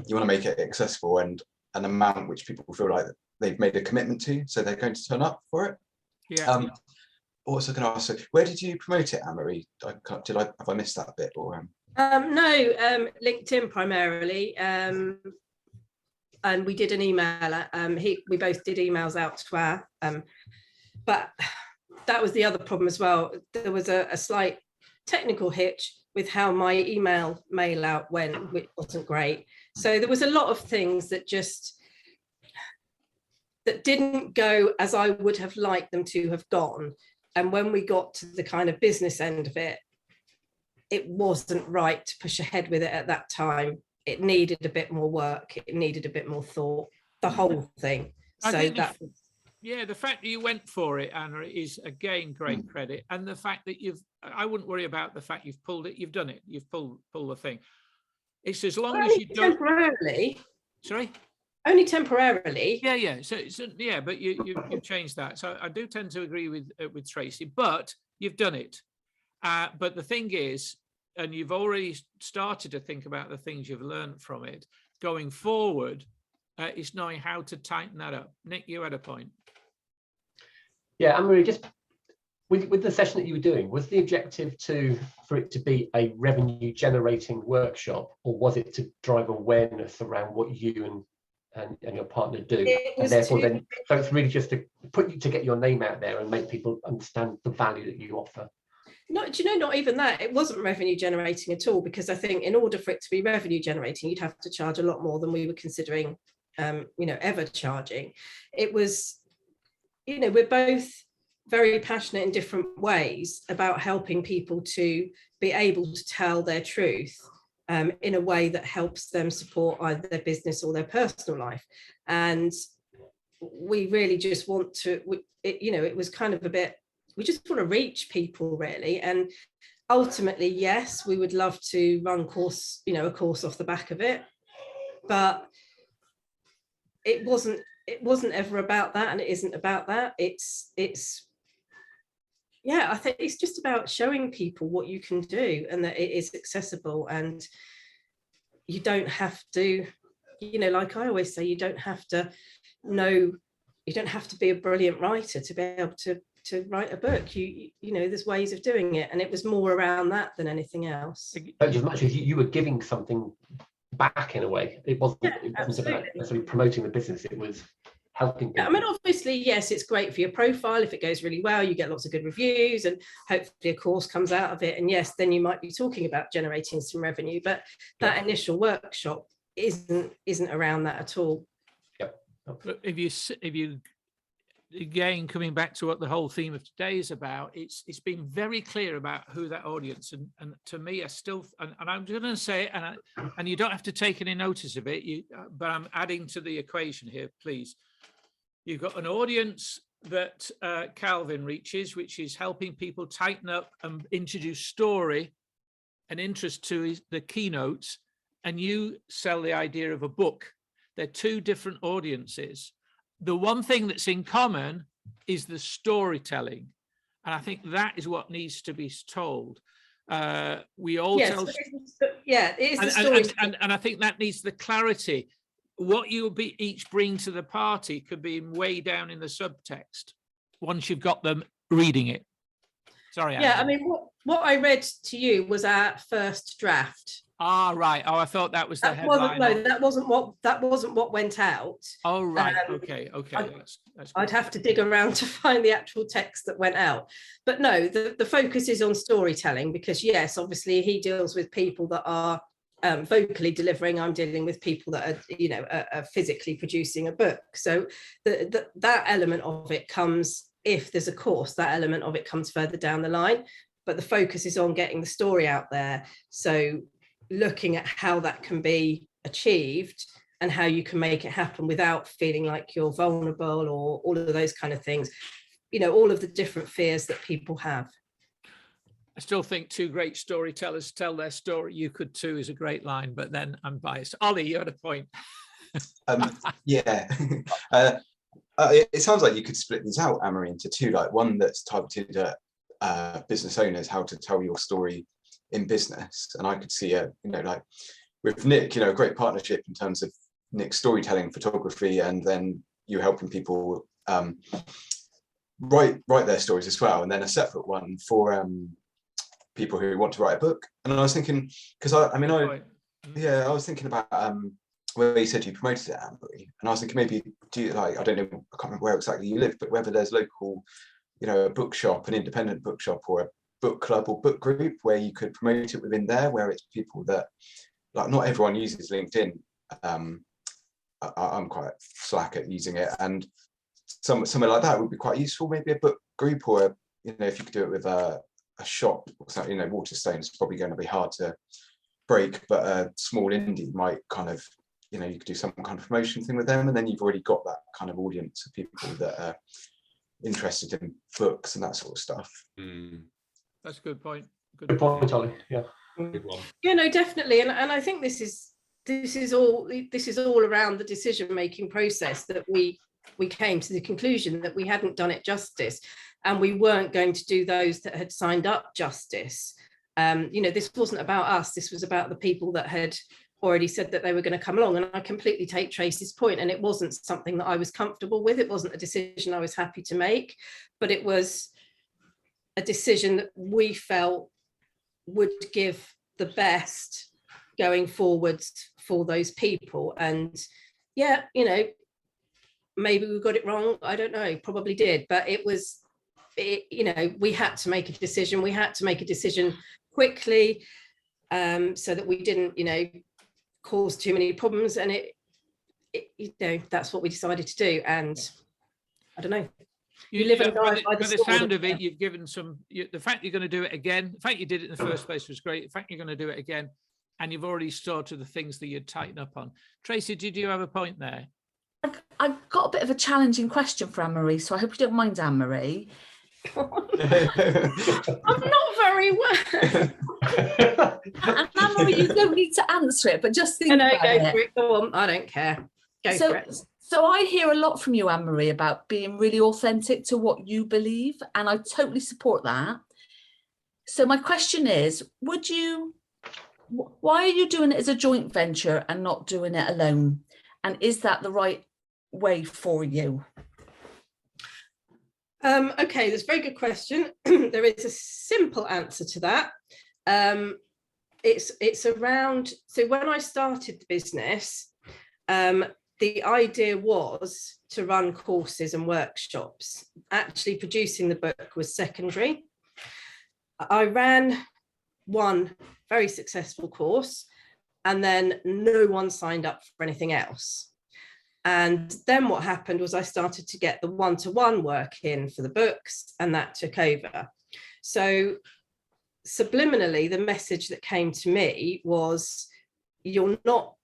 you want to make it accessible and an amount which people feel like they've made a commitment to, so they're going to turn up for it. Yeah. Also, can I ask, where did you promote it, Anne-Marie? Have I missed that bit? Or no, LinkedIn primarily. And we did an email. We both did emails out to our, but that was the other problem as well. There was a slight technical hitch with how my email mail out went, which wasn't great. So there was a lot of things that didn't go as I would have liked them to have gone. And when we got to the kind of business end of it, it wasn't right to push ahead with it at that time. It needed a bit more work. It needed a bit more thought, the whole thing. So that the fact that you went for it, Anna, is again great credit. And the fact that I wouldn't worry about the fact you've pulled it, you've done it, you've pulled the thing. It's as long as you don't temporarily. Sorry? Only temporarily. Yeah. So yeah, but you've changed that. So I do tend to agree with Tracy, but you've done it. But the thing is, and you've already started to think about the things you've learned from it going forward, is knowing how to tighten that up. Nick, you had a point. Yeah, Anne-Marie, just with the session that you were doing, was the objective for it to be a revenue generating workshop, or was it to drive awareness around what you and your partner do? And therefore then, so it's really just to get your name out there and make people understand the value that you offer. Do you know, not even that. It wasn't revenue generating at all, because I think in order for it to be revenue generating, you'd have to charge a lot more than we were considering, ever charging. It was, we're both very passionate in different ways about helping people to be able to tell their truth in a way that helps them support either their business or their personal life. And we really just want to, it was kind of a bit, we just want to reach people really. And ultimately, yes, we would love to run a course off the back of it, but it wasn't ever about that, and it isn't about that. It's I think it's just about showing people what you can do and that it is accessible, and you don't have to, like I always say, you don't have to be a brilliant writer to be able to write a book. There's ways of doing it, and it was more around that than anything else. As much as you were giving something back in a way, it wasn't about necessarily promoting the business, it was helping people. I mean, obviously, yes, it's great for your profile. If it goes really well, you get lots of good reviews, and hopefully a course comes out of it, and yes, then you might be talking about generating some revenue, but that initial workshop isn't around that at all. Yep. If you again, coming back to what the whole theme of today is about, it's been very clear about who that audience, and to me, I still, and I'm going to say it, and you don't have to take any notice of it, but I'm adding to the equation here, please. You've got an audience that Calvin reaches, which is helping people tighten up and introduce story and interest to the keynotes, and you sell the idea of a book. They're two different audiences. The one thing that's in common is the storytelling. And I think that is what needs to be told. We all tell. Yeah, it is the story. And I think that needs the clarity. What you'll be each bring to the party could be way down in the subtext once you've got them reading it. Sorry. Yeah, Anna. I mean, what I read to you was our first draft. Ah, right. Oh, I thought that was the That headline. that wasn't what went out. Oh, right. Okay. That's I'd have to dig around to find the actual text that went out. But no, the focus is on storytelling, because yes, obviously he deals with people that are vocally delivering. I'm dealing with people that are physically producing a book. So that element of it comes, if there's a course, that element of it comes further down the line. But the focus is on getting the story out there. So looking at how that can be achieved and how you can make it happen without feeling like you're vulnerable, or all of those kind of things, all of the different fears that people have. I still think two great storytellers tell their story. You could too is a great line, but then I'm biased. Ollie, you had a point. Yeah. It sounds like you could split these out, Amory, into two, like one that's targeted at business owners, how to tell your story in business. And I could see like with Nick, a great partnership in terms of Nick's storytelling, photography, and then you helping people write their stories as well, and then a separate one for people who want to write a book. And I was thinking, because I was thinking about where you said you promoted it, Amory, and I was thinking maybe I don't know, I can't remember where exactly you live, but whether there's local, a bookshop, an independent bookshop, or a book club or book group where you could promote it within there, where it's people that, like, not everyone uses LinkedIn. I'm quite slack at using it, and somewhere like that would be quite useful. Maybe a book group, or if you could do it with a shop or something. Waterstone is probably going to be hard to break, but a small indie might kind of, you could do some kind of promotion thing with them, and then you've already got that kind of audience of people that are interested in books and that sort of stuff. That's a good point. Good point, Ollie. Yeah. Good one. Yeah, no, definitely. And I think this is all around the decision-making process, that we came to the conclusion that we hadn't done it justice, and we weren't going to do those that had signed up justice. This wasn't about us. This was about the people that had already said that they were going to come along. And I completely take Tracy's point, and it wasn't something that I was comfortable with. It wasn't a decision I was happy to make, but it was a decision that we felt would give the best going forwards for those people. And yeah, maybe we got it wrong. I don't know, probably did, but we had to make a decision. We had to make a decision quickly, so that we didn't, cause too many problems. And that's what we decided to do. And I don't know. You live and die by the sound of it. You've given the fact you're going to do it again. The fact you did it in the first place was great. The fact you're going to do it again, and you've already started the things that you'd tighten up on. Tracy, did you have a point there? I've got a bit of a challenging question for Anne-Marie, so I hope you don't mind, Anne-Marie. I'm not very well. And Anne-Marie, you don't need to answer it, but just think about it. Go on, I don't care. Go for it. So I hear a lot from you, Anne-Marie, about being really authentic to what you believe, and I totally support that. So my question is, why are you doing it as a joint venture and not doing it alone? And is that the right way for you? Okay, that's a very good question. There is a simple answer to that. It's around, so when I started the business, the idea was to run courses and workshops. Actually producing the book was secondary. I ran one very successful course, and then no one signed up for anything else. And then what happened was I started to get the one-to-one work in for the books, and that took over. So subliminally, the message that came to me was, you're not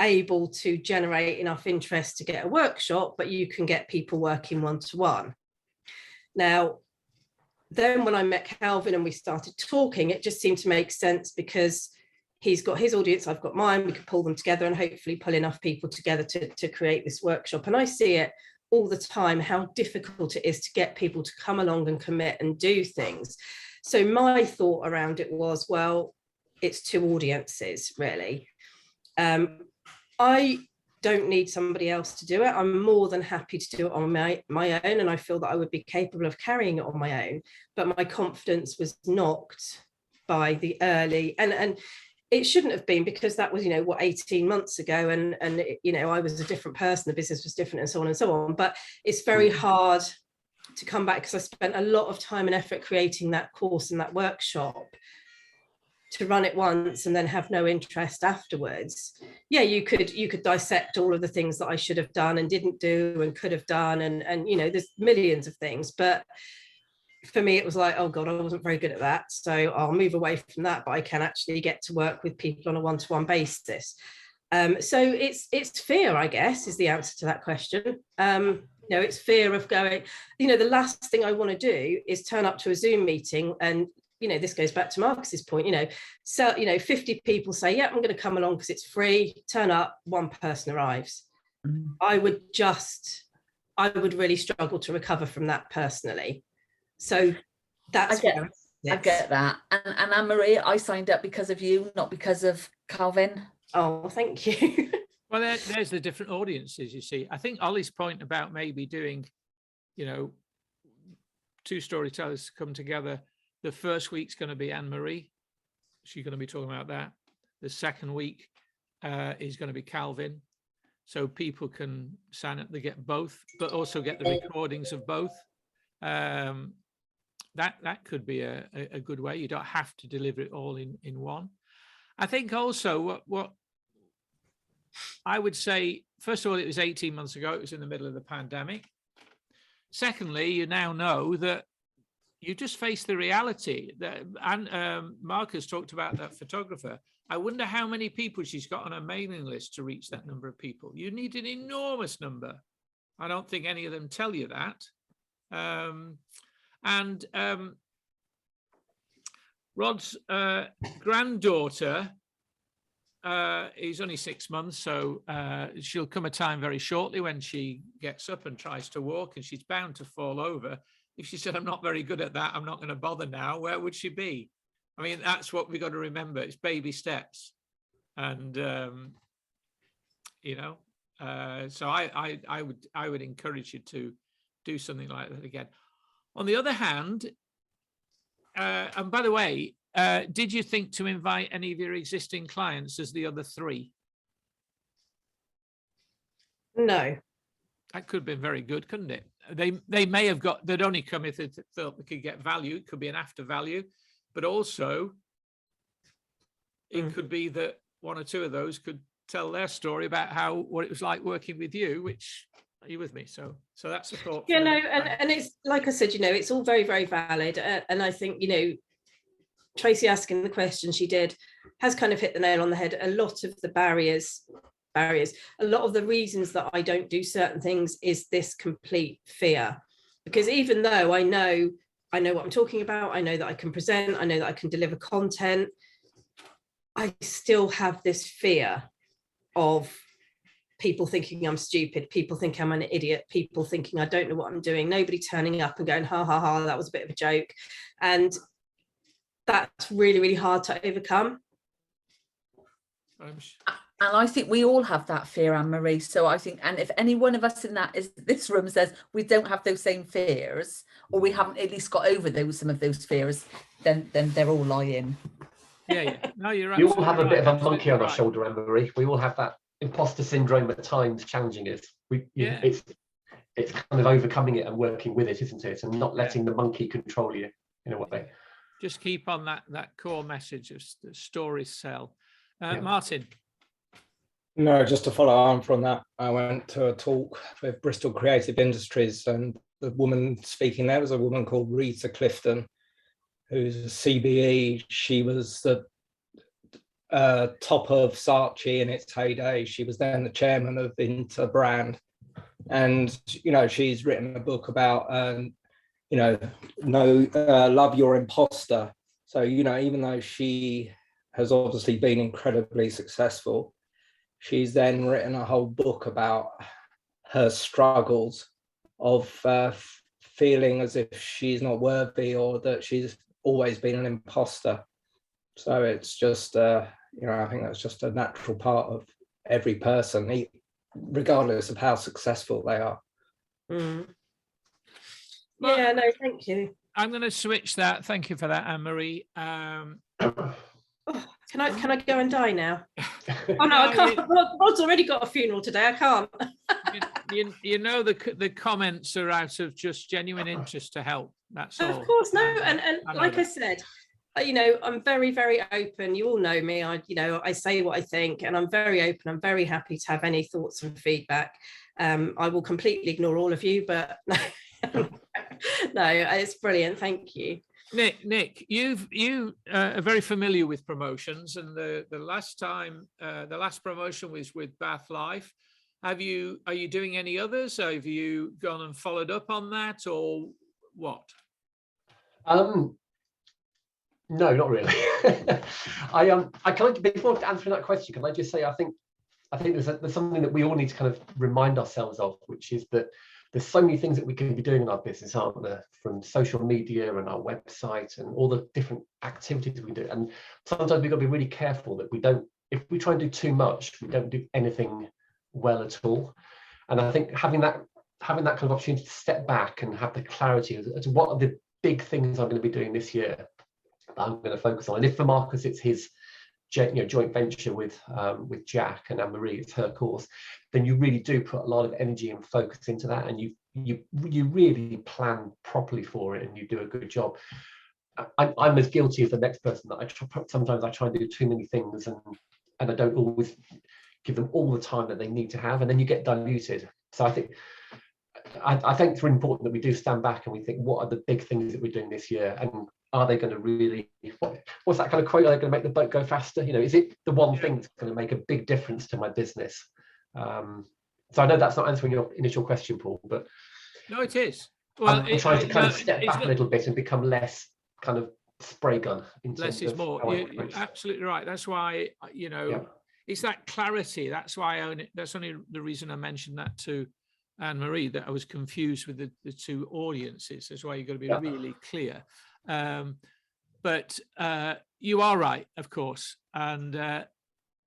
able to generate enough interest to get a workshop, but you can get people working one-to-one. Now, then when I met Calvin and we started talking, it just seemed to make sense because he's got his audience, I've got mine, we could pull them together and hopefully pull enough people together to create this workshop. And I see it all the time, how difficult it is to get people to come along and commit and do things. So my thought around it was, well, it's two audiences, really. I don't need somebody else to do it. I'm more than happy to do it on my own, and I feel that I would be capable of carrying it on my own, but my confidence was knocked by the early, and it shouldn't have been, because that was, 18 months ago, and I was a different person, the business was different, and so on and so on. But it's very hard to come back, because I spent a lot of time and effort creating that course and that workshop, to run it once and then have no interest afterwards. Yeah, you could dissect all of the things that I should have done and didn't do and could have done, and there's millions of things, but for me it was like, oh god, I wasn't very good at that, so I'll move away from that, but I can actually get to work with people on a one-to-one basis. So it's fear, I guess, is the answer to that question. It's fear of going, the last thing I want to do is turn up to a Zoom meeting and this goes back to Marcus's point, so 50 people say, yeah, I'm going to come along because it's free, turn up, one person arrives. I would really struggle to recover from that personally. So that's I get that. And Anne-Marie, I signed up because of you, not because of Calvin. Oh, thank you. Well, there's the different audiences, you see. I think Ollie's point about maybe doing, two storytellers come together. The first week's going to be Anne-Marie. She's going to be talking about that. The second week is going to be Calvin. So people can sign up, they get both, but also get the recordings of both. That could be a good way. You don't have to deliver it all in one. I think also what I would say, first of all, it was 18 months ago. It was in the middle of the pandemic. Secondly, you now know that you just face the reality that, and Marcus talked about that photographer. I wonder how many people she's got on her mailing list to reach that number of people. You need an enormous number. I don't think any of them tell you that. Rod's granddaughter is only 6 months, so she'll come a time very shortly when she gets up and tries to walk, and she's bound to fall over. If she said, I'm not very good at that, I'm not going to bother now, where would she be? I mean, that's what we've got to remember. It's baby steps. And, so I would encourage you to do something like that again. On the other hand, and by the way, did you think to invite any of your existing clients as the other three? No. That could have been very good, couldn't it? They may have they'd only come if they thought they could get value. It could be an after value, but also it could be that one or two of those could tell their story about what it was like working with you, which, are you with me? So that's a thought. Yeah, no, and it's like I said, it's all very, very valid. And I think, Tracy asking the question she did has kind of hit the nail on the head. A lot of the barriers, a lot of the reasons that I don't do certain things is this complete fear. Because even though I know what I'm talking about, I know that I can present, I know that I can deliver content, I still have this fear of people thinking I'm stupid, people think I'm an idiot, people thinking I don't know what I'm doing, nobody turning up and going, ha, ha, ha, that was a bit of a joke. And that's really, really hard to overcome. And I think we all have that fear, Anne-Marie. So I think, and if any one of us in this room says we don't have those same fears, or we haven't at least got over some of those fears, then they're all lying. Yeah. No, you're right. You all have a bit of a monkey on our shoulder, Anne-Marie. We all have that imposter syndrome at times challenging us. It's kind of overcoming it and working with it, isn't it? And not letting the monkey control you in a way. Just keep on that core message of the stories sell. Martin. No, just to follow on from that, I went to a talk with Bristol Creative Industries, and the woman speaking there was a woman called Rita Clifton, who's a CBE. She was top of Saatchi in its heyday. She was then the chairman of Interbrand. And, you know, she's written a book about, you know, love your imposter. So, you know, even though she has obviously been incredibly successful, she's then written a whole book about her struggles of feeling as if she's not worthy or that she's always been an imposter. So it's just, you know, I think that's just a natural part of every person, regardless of how successful they are. Mm. Yeah, no, thank you. I'm going to switch that. Thank you for that, Anne-Marie. Oh, can I go and die now? Oh no, I can't. Rod's already got a funeral today. I can't. You know, the comments are out of just genuine interest to help. That's all. Of course, no, and like I said, you know, I'm very, very open. You all know me. I say what I think, and I'm very open. I'm very happy to have any thoughts and feedback. I will completely ignore all of you, but no, it's brilliant. Thank you. Nick, you are very familiar with promotions, and the last promotion was with Bath Life. Are you doing any others? Have you gone and followed up on that, or what? No, not really. I kind of, before answering that question, can I just say I think there's something that we all need to kind of remind ourselves of, which is that there's so many things that we can be doing in our business, aren't there? From social media and our website and all the different activities we do. And sometimes we've got to be really careful that if we try and do too much, we don't do anything well at all. And I think having that kind of opportunity to step back and have the clarity as to what are the big things I'm going to be doing this year that I'm going to focus on. And if for Marcus it's his joint venture with Jack and Anne-Marie, it's her course, then you really do put a lot of energy and focus into that, and you really plan properly for it, and you do a good job. I'm as guilty as the next person that sometimes I try and do too many things, and I don't always give them all the time that they need to have, and then you get diluted. So I think it's really important that we do stand back and we think, what are the big things that we're doing this year, and are they going to really, what's that kind of quote, are they going to make the boat go faster? You know, is it the one thing that's going to make a big difference to my business? So I know that's not answering your initial question, Paul, but no, it is. Well, I'm trying to kind of step back a little bit and become less kind of spray gun. Less is more. You're absolutely right. That's why, you know, it's that clarity. That's why that's only the reason I mentioned that to Anne-Marie, that I was confused with the two audiences. That's why you've got to be really clear. But you are right, of course. And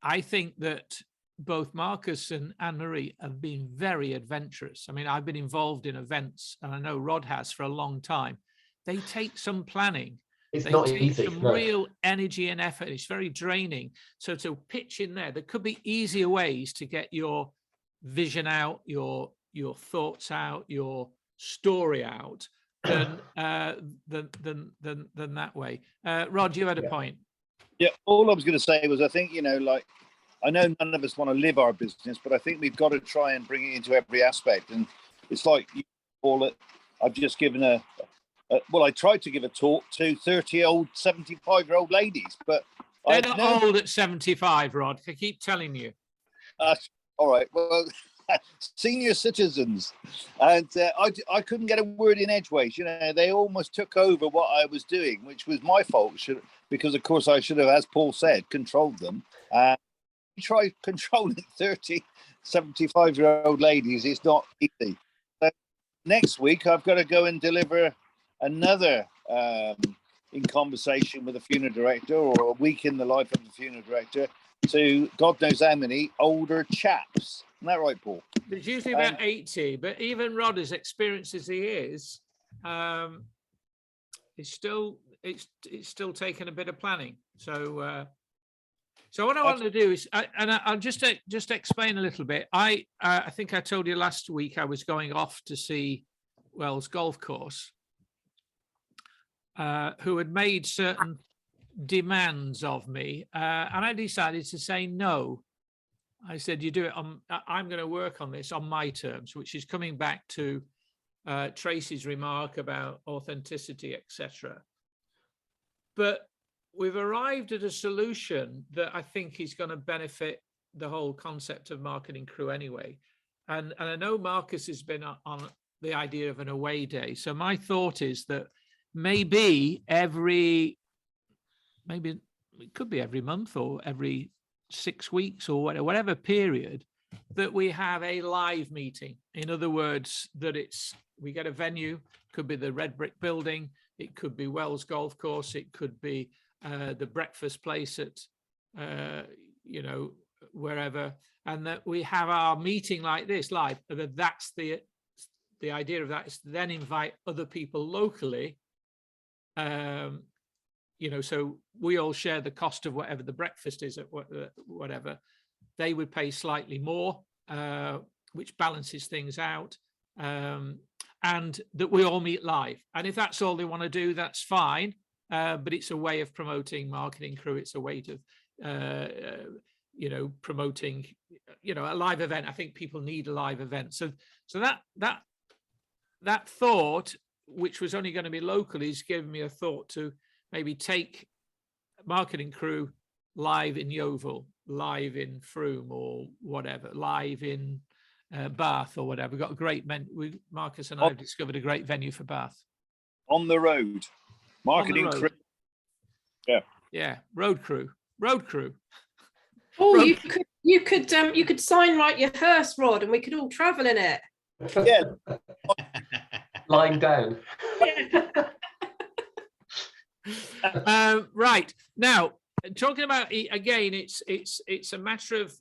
I think that both Marcus and Anne-Marie have been very adventurous. I mean, I've been involved in events, and I know Rod has for a long time. They take some planning. It's not easy. Some real energy and effort. It's very draining. So to pitch in there could be easier ways to get your vision out, your thoughts out, your story out than that way. Rod, you had a point. Yeah, all I was going to say was, I think, you know, like, I know none of us want to live our business, but I think we've got to try and bring it into every aspect. And it's like you call it, I've just given I tried to give a talk to 30-year-old, 75-year-old ladies, but they're not old at 75, Rod. I keep telling you. All right, well, senior citizens, and I couldn't get a word in edgeways. You know, they almost took over what I was doing, which was my fault, because of course I should have, as Paul said, controlled them. Try controlling 30, 75-year-old ladies. It's not easy. So next week I've got to go and deliver another in conversation with a funeral director, or a week in the life of a funeral director, to God knows how many older chaps. Isn't that right, Paul? There's usually about 80, but even Rod, as experienced as he is, it's still taking a bit of planning. So what I want to do is, I'll just explain a little bit. I think I told you last week I was going off to see Wells Golf Course, who had made certain demands of me, and I decided to say no. I said, you do it I'm going to work on this on my terms, which is coming back to Tracy's remark about authenticity, etc. But we've arrived at a solution that I think is going to benefit the whole concept of Marketing Crew anyway. And I know Marcus has been on the idea of an away day. So my thought is that maybe it could be every month or every 6 weeks or whatever period, that we have a live meeting. In other words, that we get a venue, could be the Red Brick Building, it could be Wells Golf Course, it could be the breakfast place at, wherever, and that we have our meeting like this live. That's the idea of that, is to then invite other people locally, so we all share the cost of whatever the breakfast is at whatever. They would pay slightly more, which balances things out, and that we all meet live. And if that's all they want to do, that's fine. But it's a way of promoting Marketing Crew. It's a way of, promoting, a live event. I think people need a live event. So that thought, which was only going to be local, is giving me a thought to maybe take Marketing Crew live in Yeovil, live in Frome or whatever, live in Bath or whatever. We've got a great Marcus and I have discovered a great venue for Bath. On the road. Marketing Crew. Yeah, Road Crew. Oh, you could sign write your hearse, Rod, and we could all travel in it. Yeah. Lying down. Right now, talking about again, it's a matter of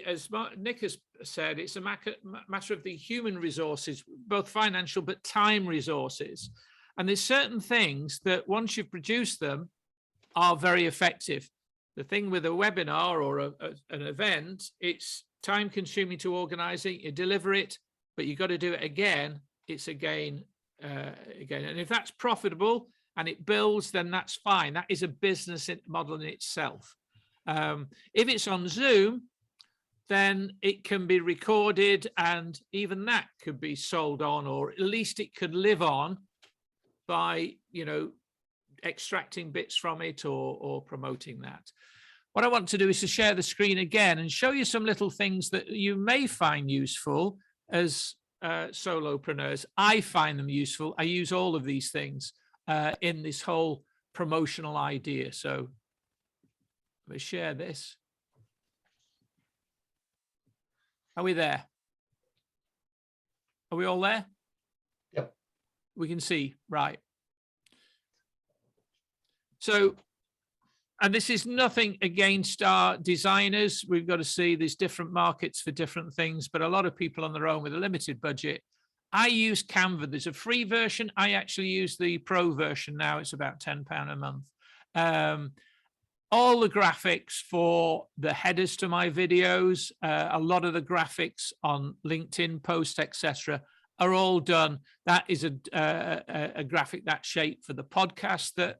as Nick has said, it's a matter of the human resources, both financial but time resources. And there's certain things that once you've produced them are very effective. The thing with a webinar or an event, it's time consuming to organize it, you deliver it, but you've got to do it again. It's again. And if that's profitable and it builds, then that's fine. That is a business model in itself. If it's on Zoom, then it can be recorded, and even that could be sold on, or at least it could live on by, extracting bits from it or promoting that. What I want to do is to share the screen again and show you some little things that you may find useful as solopreneurs. I find them useful. I use all of these things in this whole promotional idea. So let me share this. Are we there? Are we all there? Yep. We can see, right. So, and this is nothing against our designers. We've got to see there's different markets for different things, but a lot of people on their own with a limited budget. I use Canva. There's a free version. I actually use the pro version now. It's about £10 a month. All the graphics for the headers to my videos, a lot of the graphics on LinkedIn posts, etc., are all done. That is a graphic that shape for the podcast.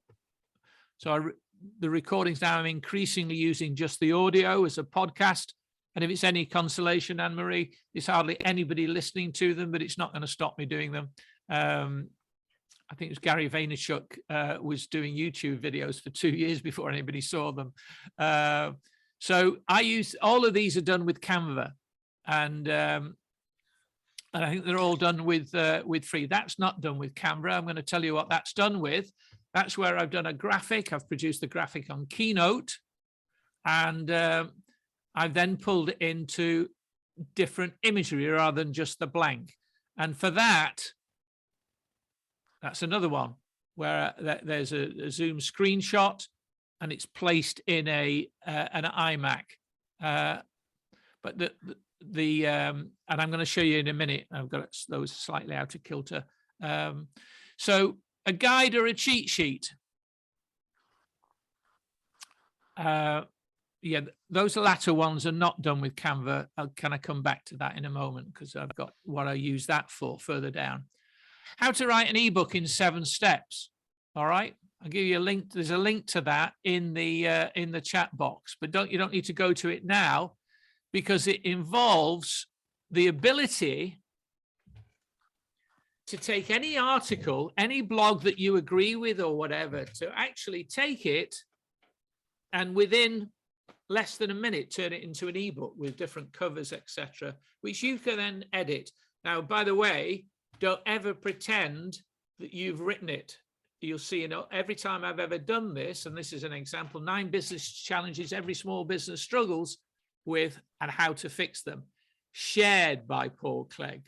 The recordings now I'm increasingly using just the audio as a podcast. And if it's any consolation, Anne-Marie, there's hardly anybody listening to them, but it's not going to stop me doing them. I think it was Gary Vaynerchuk was doing YouTube videos for 2 years before anybody saw them. So I use, all of these are done with Canva, and I think they're all done with free. That's not done with Canva. I'm going to tell you what that's done with. That's where I've done a graphic. I've produced the graphic on Keynote, and I've then pulled it into different imagery rather than just the blank. And for that, that's another one where there's a Zoom screenshot and it's placed in an iMac. But and I'm going to show you in a minute. I've got those slightly out of kilter. So a guide or a cheat sheet. Yeah, those latter ones are not done with Canva. Can I come back to that in a moment, because I've got what I use that for further down. How to write an ebook in 7 steps. All right, I'll give you a link. There's a link to that in the chat box, but you don't need to go to it now, because it involves the ability to take any article, any blog that you agree with or whatever, to actually take it and within less than a minute, turn it into an ebook with different covers, etc., which you can then edit. Now, by the way, don't ever pretend that you've written it. You'll see, every time I've ever done this, and this is an example, 9 business challenges every small business struggles with and how to fix them. Shared by Paul Clegg,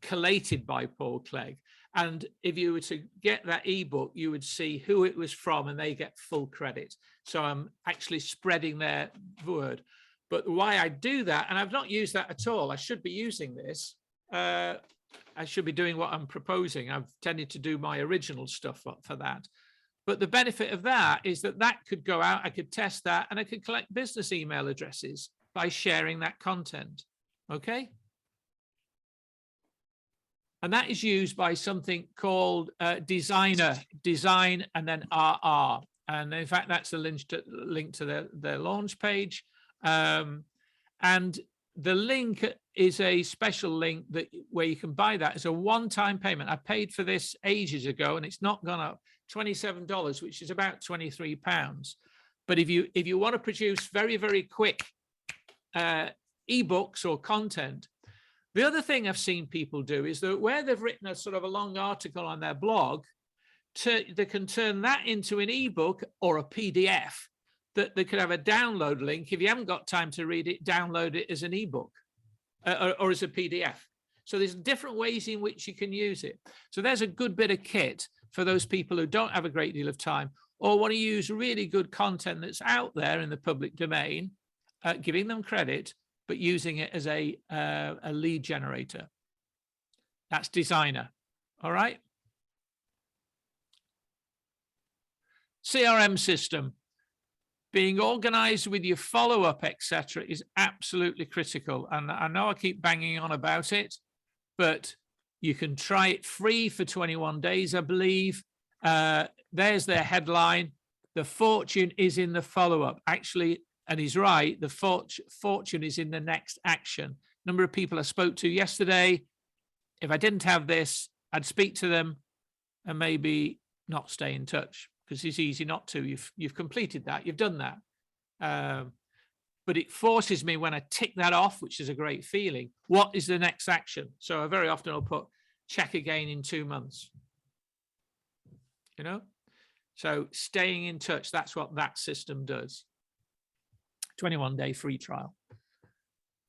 collated by Paul Clegg. And if you were to get that ebook, you would see who it was from and they get full credit. So I'm actually spreading their word. But why I do that, and I've not used that at all, I should be using this. I should be doing what I'm proposing. I've tended to do my original stuff for that. But the benefit of that is that that could go out, I could test that, and I could collect business email addresses by sharing that content. Okay? And that is used by something called Designer, Design, and then RR. And in fact, that's a link to their launch page. And the link is a special link where you can buy that as a one-time payment. I paid for this ages ago, and it's not gone up. $27, which is about £23. But if you want to produce very, very quick ebooks or content, the other thing I've seen people do is that where they've written a sort of a long article on their blog, they can turn that into an ebook or a PDF that they could have a download link. If you haven't got time to read it, download it as an ebook or as a PDF. So there's different ways in which you can use it. So there's a good bit of kit for those people who don't have a great deal of time or want to use really good content that's out there in the public domain, giving them credit, but using it as a lead generator. That's Designer, all right? CRM system. Being organized with your follow-up, etc., is absolutely critical. And I know I keep banging on about it, but you can try it free for 21 days, I believe. There's their headline. The fortune is in the follow-up. Actually, and he's right, the fortune is in the next action. Number of people I spoke to yesterday, if I didn't have this, I'd speak to them and maybe not stay in touch because it's easy not to. You've completed that, you've done that. But it forces me when I tick that off, which is a great feeling, what is the next action? So I very often will put check again in 2 months. You know? So staying in touch, that's what that system does. 21-day free trial.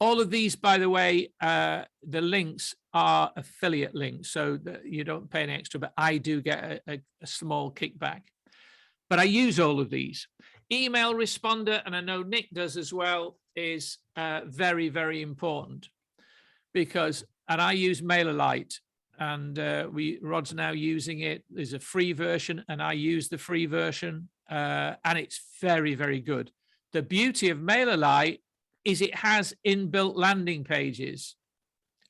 All of these, by the way, the links are affiliate links, so that you don't pay any extra, but I do get a small kickback. But I use all of these. Email responder, and I know Nick does as well, is very, very important because, and I use Mailerlite, and Rod's now using it. There's a free version, and I use the free version, and it's very, very good. The beauty of Mailerlite is it has inbuilt landing pages.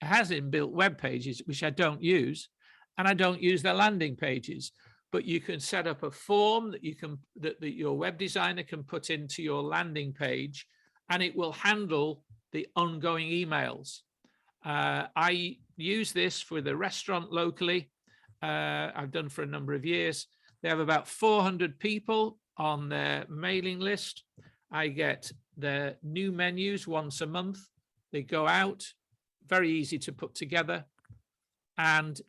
It has inbuilt web pages, which I don't use, and I don't use the landing pages. But you can set up a form that that your web designer can put into your landing page, and it will handle the ongoing emails. I use this for the restaurant locally. I've done for a number of years. They have about 400 people on their mailing list. I get their new menus once a month. They go out, very easy to put together. And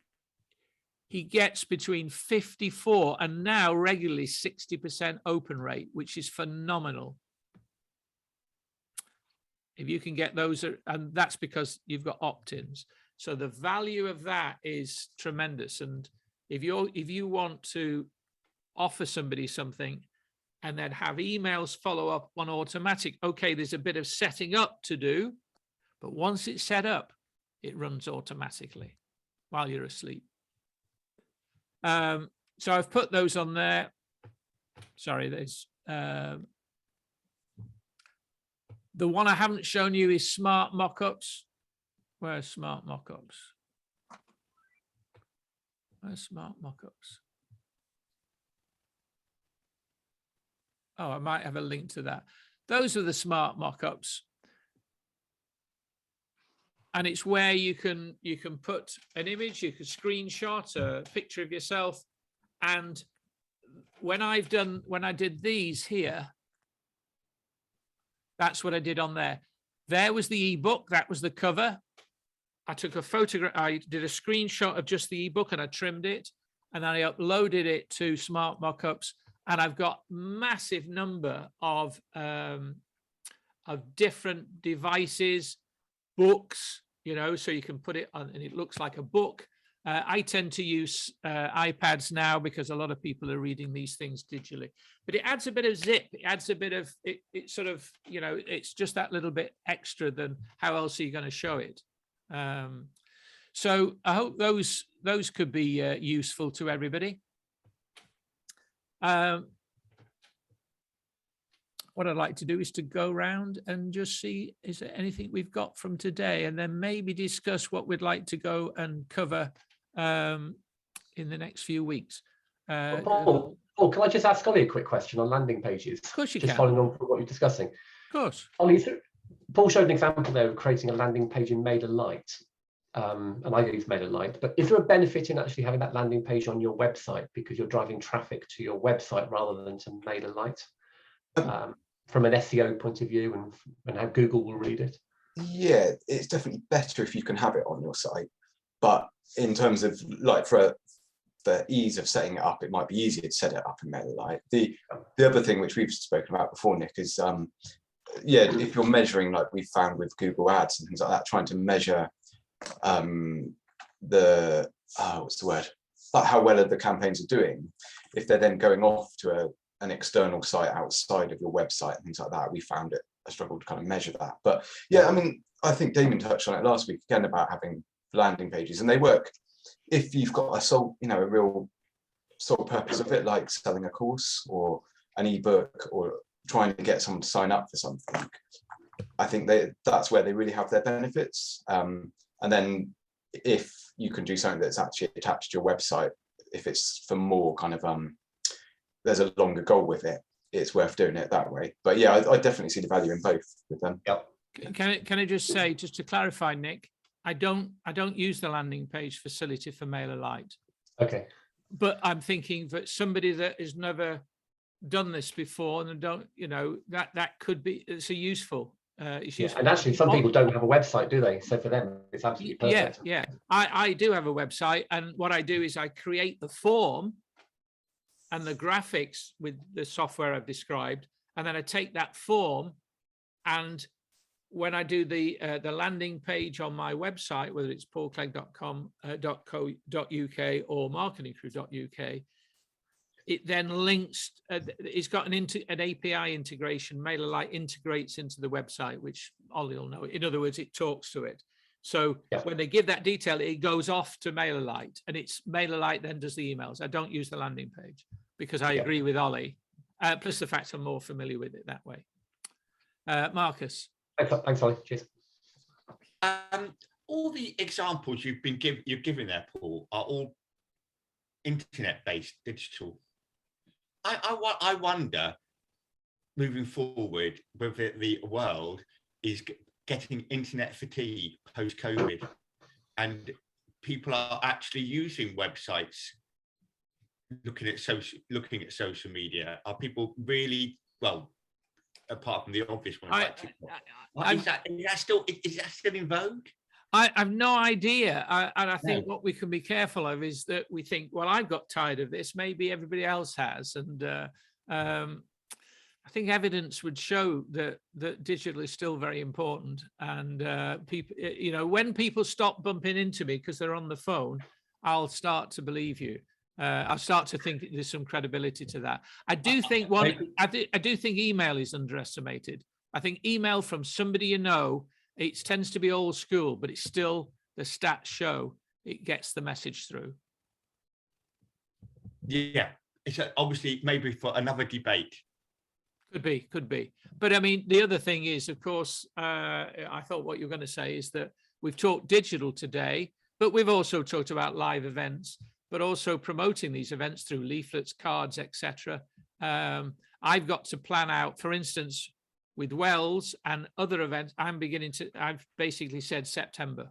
he gets between 54 and now regularly 60% open rate, which is phenomenal. If you can get those, and that's because you've got opt-ins. So the value of that is tremendous. And if you want to offer somebody something and then have emails follow up on automatic, okay, there's a bit of setting up to do, but once it's set up, it runs automatically while you're asleep. So I've put those on there. Sorry, there's the one I haven't shown you is smart mockups. Where's smart mockups? Where's smart mockups? Oh, I might have a link to that. Those are the smart mockups. And it's where you can put an image, you can screenshot a picture of yourself. And when I did these here, That's what I did on there. There was the ebook. That was the cover. I took a photograph. I did a screenshot of just the ebook and I trimmed it, and then I uploaded it to Smart Mockups. And I've got massive number of different devices, books, you know, so you can put it on and it looks like a book. I tend to use iPads now because a lot of people are reading these things digitally, but it adds a bit of zip. It adds a bit of, it sort of, you know, it's just that little bit extra than how else are you going to show it. So I hope those could be useful to everybody. What I'd like to do is to go around and just see, is there anything we've got from today, and then maybe discuss what we'd like to go and cover in the next few weeks. Paul, can I just ask Ollie a quick question on landing pages? Of course you just can. Following on from what you're discussing. Of course. Ollie, Paul showed an example there of creating a landing page in Mailerlite. And I use Mailerlite, but is there a benefit in actually having that landing page on your website because you're driving traffic to your website rather than to Mailerlite, from an SEO point of view and how Google will read it? Yeah, it's definitely better if you can have it on your site, but in terms of like for the ease of setting it up, it might be easier to set it up in Mailerlite. The other thing which we've spoken about before, Nick, is yeah, if you're measuring, like we found with Google Ads and things like that, trying to measure what's the word, like how well the campaigns are doing, if they're then going off to an external site outside of your website and things like that, we found it a struggle to kind of measure that. But yeah, I mean, I think Damien touched on it last week again about having landing pages, and they work if you've got a real sole purpose of it, like selling a course or an ebook or trying to get someone to sign up for something. I think that's where they really have their benefits. And then if you can do something that's actually attached to your website, if it's for more kind of, there's a longer goal with it, it's worth doing it that way. But yeah, I definitely see the value in both with them. Yep. Can I just say, just to clarify, Nick, I don't use the landing page facility for Mailerlite. Okay. But I'm thinking that somebody that has never done this before and don't, you know, that could be, it's a useful. It's useful. And actually, some people don't have a website, do they? So for them, it's absolutely perfect. Yeah. I do have a website, and what I do is I create the form and the graphics with the software I've described, and then I take that form, and when I do the landing page on my website, whether it's paulclegg.com.co.uk or marketingcrew.uk, it then links, it's got an API integration. Mailerlite integrates into the website, which Ollie will know. In other words, it talks to it. So when they give that detail, it goes off to Mailerlite, and it's Mailerlite then does the emails. I don't use the landing page because I agree with Ollie, plus the fact I'm more familiar with it that way. Marcus. Thanks, Ollie. Cheers. All the examples you've given there, Paul, are all internet-based, digital. I wonder, moving forward, whether the world is getting internet fatigue post-COVID, and people are actually using websites, looking at social media. Are people really, well, apart from the obvious ones like TikTok, is that still in vogue? I have no idea. And I think what we can be careful of is that we think, well, I've got tired of this, maybe everybody else has. And I think evidence would show that digital is still very important. And people, you know, when people stop bumping into me because they're on the phone, I'll start to believe you. I'll start to think there's some credibility to that. I do think I do think email is underestimated. I think email from somebody you know, it tends to be old school, but it's still, the stats show it gets the message through. Yeah, it's obviously maybe for another debate. Could be. But I mean, the other thing is, of course, I thought what you're going to say is that we've talked digital today, but we've also talked about live events, but also promoting these events through leaflets, cards, etc. I've got to plan out, for instance, with Wells and other events, I've basically said September.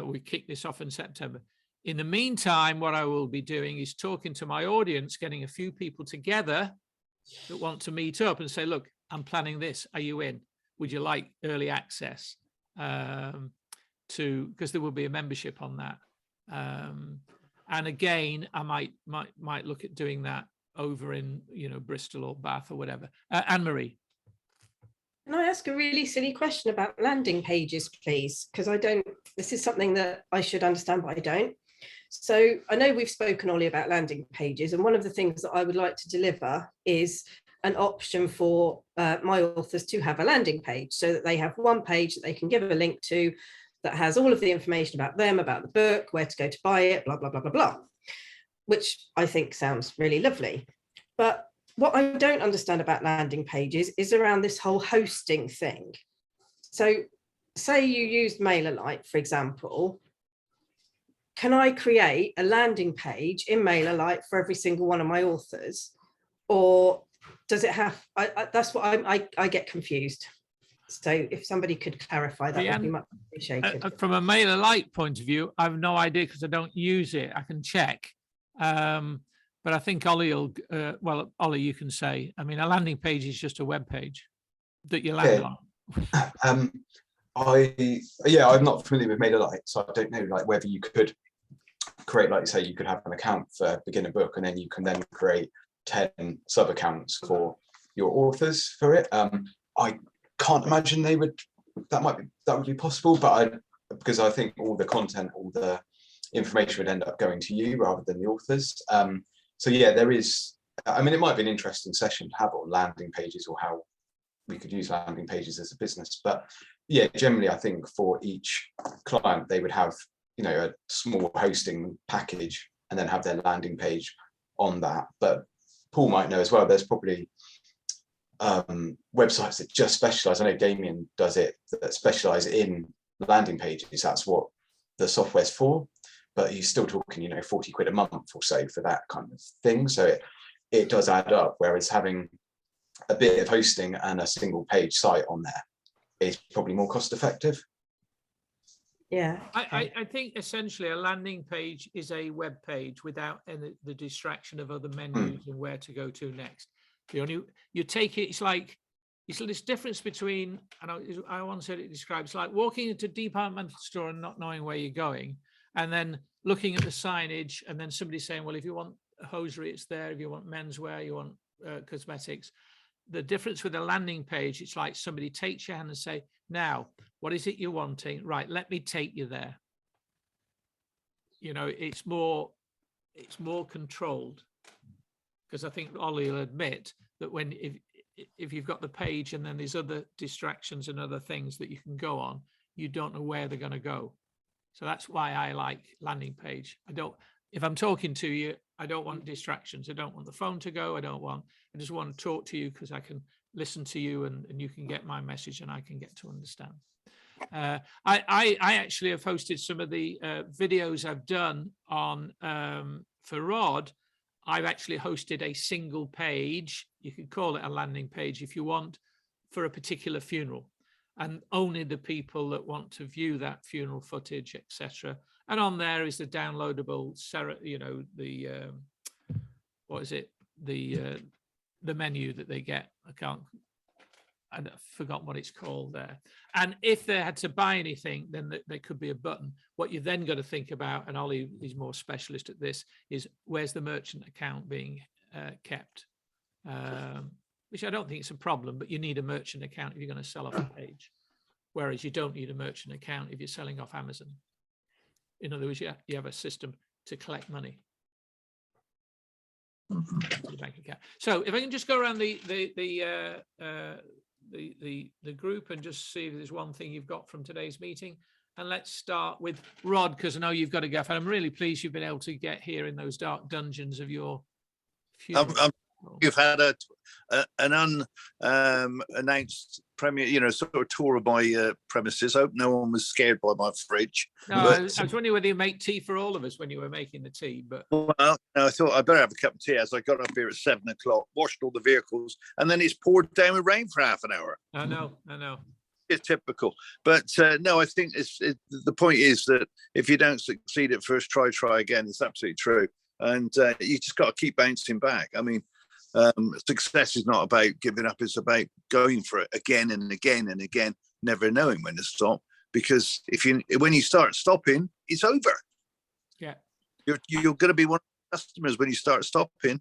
We kick this off in September. In the meantime, what I will be doing is talking to my audience, getting a few people together that want to meet up and say, look, I'm planning this. Are you in? Would you like early access because there will be a membership on that. And again, I might look at doing that over in, Bristol or Bath or whatever. Anne-Marie. Can I ask a really silly question about landing pages, please? Because this is something that I should understand, but I don't. So I know we've spoken, Ollie, about landing pages, and one of the things that I would like to deliver is an option for my authors to have a landing page, so that they have one page that they can give a link to that has all of the information about them, about the book, where to go to buy it, blah, blah, blah, blah, blah, which I think sounds really lovely. But what I don't understand about landing pages is around this whole hosting thing. So say you used Mailerlite, for example, can I create a landing page in Mailerlite for every single one of my authors? Or does it have, that's what I get confused. So if somebody could clarify, that would be much appreciated. From a Mailerlite point of view, I have no idea because I don't use it. I can check. But I think Ollie will, Ollie, you can say, I mean, a landing page is just a web page that you land on. I'm not familiar with Mailerlite, so I don't know like whether you could create, like you say, you could have an account for beginner book, and then you can then create 10 sub accounts for your authors for it. I can't imagine that would be possible, but because I think all the content, all the information would end up going to you rather than the authors. So yeah, there is, I mean, it might be an interesting session to have on landing pages or how we could use landing pages as a business. But yeah, generally, I think for each client, they would have, a small hosting package and then have their landing page on that. But Paul might know as well, there's probably websites that just specialize. I know Damien does it, that specialize in landing pages. That's what the software's for. But he's still talking, 40 quid a month or so for that kind of thing. So it does add up, whereas having a bit of hosting and a single page site on there is probably more cost effective. Yeah. I think essentially a landing page is a web page without the distraction of other menus and where to go to next. You take it, it's this difference between, and I once said it describes like walking into a departmental store and not knowing where you're going, and then looking at the signage and then somebody saying, well, if you want hosiery, it's there. If you want menswear, you want cosmetics. The difference with a landing page, it's like somebody takes your hand and say, now, what is it you're wanting? Right, let me take you there. It's more controlled, because I think Ollie will admit that if you've got the page and then there's other distractions and other things that you can go on, you don't know where they're going to go. So that's why I like landing page. If I'm talking to you, I don't want distractions. I don't want the phone to go. I just want to talk to you because I can listen to you and you can get my message and I can get to understand. I actually have hosted some of the videos I've done on for Rod. I've actually hosted a single page. You could call it a landing page if you want, for a particular funeral. And only the people that want to view that funeral footage, etc. And on there is the downloadable, the menu that they get. I forgot what it's called there. And if they had to buy anything, then there could be a button. What you've then got to think about, and Ollie is more specialist at this, is where's the merchant account being kept? Which I don't think it's a problem, but you need a merchant account if you're going to sell off a page, whereas you don't need a merchant account if you're selling off Amazon. In other words, you have a system to collect money to the bank account. So if I can just go around the group and just see if there's one thing you've got from today's meeting. And let's start with Rod, because I know you've got to go. And I'm really pleased you've been able to get here in those dark dungeons of your funeral. You've had an unannounced premiere, sort of tour of my premises. I hope no one was scared by my fridge. No, I was wondering whether you make tea for all of us when you were making the tea. But well, no, I thought I'd better have a cup of tea as I got up here at 7 o'clock, washed all the vehicles, and then it's poured down with rain for half an hour. I know. It's typical. But no, I think the point is that if you don't succeed at first, try again. It's absolutely true. And you just got to keep bouncing back. I mean, Success is not about giving up, it's about going for it again and again and again, never knowing when to stop, because when you start stopping, it's over. Yeah, you're going to be one of the customers when you start stopping.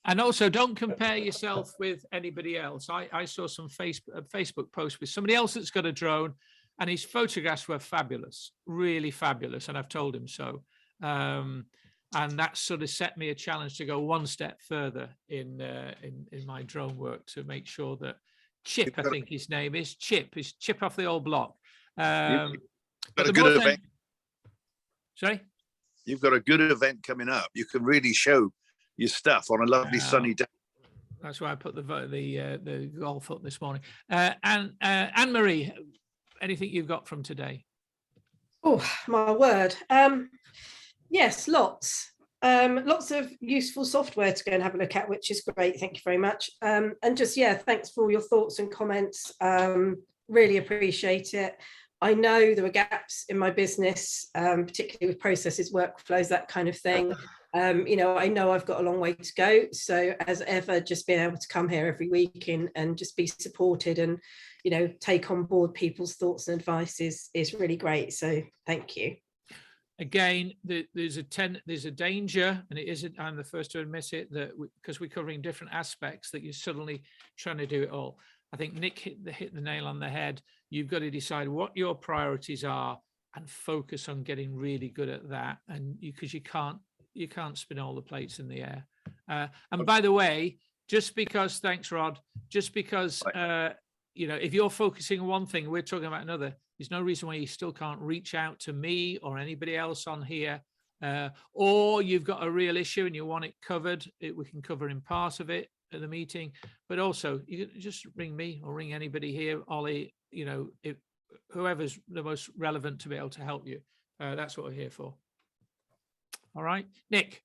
And also, don't compare yourself with anybody else. I saw some Facebook posts with somebody else that's got a drone, and his photographs were fabulous, really fabulous, and I've told him so. And that sort of set me a challenge to go one step further in my drone work, to make sure that Chip, I think his name is Chip off the old block. Got a good event. Sorry? You've got a good event coming up. You can really show your stuff on a lovely sunny day. That's why I put the golf up this morning. And Anne-Marie, anything you've got from today? Oh, my word. Yes, lots of useful software to go and have a look at, which is great. Thank you very much. And just, yeah, thanks for all your thoughts and comments. Really appreciate it. I know there were gaps in my business, particularly with processes, workflows, that kind of thing. I know I've got a long way to go. So as ever, just being able to come here every week and just be supported and, take on board people's thoughts and advice is really great. So thank you. Again, there's a danger, and I'm the first to admit it, that because we're covering different aspects, that you're suddenly trying to do it all. I think Nick hit the nail on the head. You've got to decide what your priorities are and focus on getting really good at that. And because you can't spin all the plates in the air. And by the way, thanks, Rod, just because if you're focusing on one thing, we're talking about another, there's no reason why you still can't reach out to me or anybody else on here, or you've got a real issue and you want it covered. We can cover in part of it at the meeting, but also you can just ring me or ring anybody here, Ollie, whoever's the most relevant to be able to help you. That's what we're here for. All right, Nick.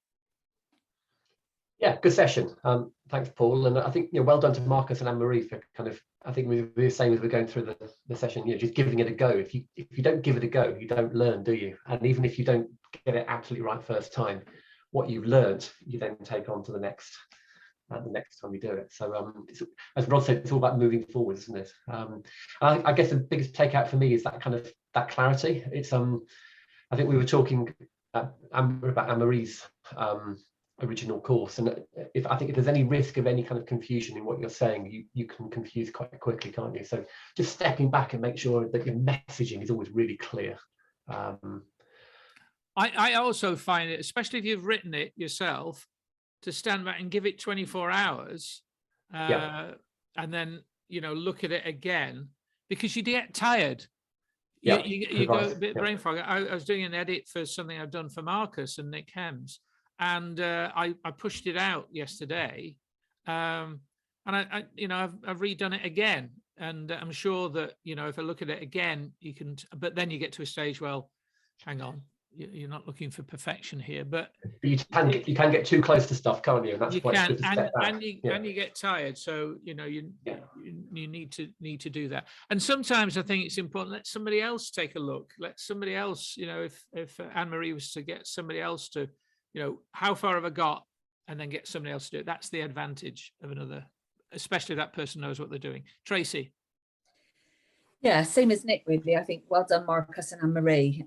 Yeah, good session. Thanks, Paul. And I think, well done to Marcus and Anne-Marie for kind of, I think we were saying as we're going through the session, just giving it a go. If you don't give it a go, you don't learn, do you? And even if you don't get it absolutely right first time, what you've learned, you then take on to the next time you do it. So as Rod said, it's all about moving forward, isn't it? I guess the biggest takeout for me is that kind of that clarity. It's I think we were talking about Anne-Marie's original course, and I think if there's any risk of any kind of confusion in what you're saying, you can confuse quite quickly, can't you? So just stepping back and make sure that your messaging is always really clear. I also find it, especially if you've written it yourself, to stand back and give it 24 hours and then look at it again, because you get tired. You go a bit brain fog. I was doing an edit for something I've done for Marcus and Nick Hems, and I pushed it out yesterday, and I've redone it again, and I'm sure that if I look at it again, you can. But then you get to a stage, well, hang on, you're not looking for perfection here, but you can get too close to stuff, can't you? And that's why it's good to step back. And you get tired, so you need to do that. And sometimes I think it's important, let somebody else take a look. Let somebody else, if Anne-Marie was to get somebody else to, how far have I got, and then get somebody else to do it. That's the advantage of another, especially if that person knows what they're doing. Tracy. Yeah, same as Nick, really. I think well done, Marcus and Anne-Marie,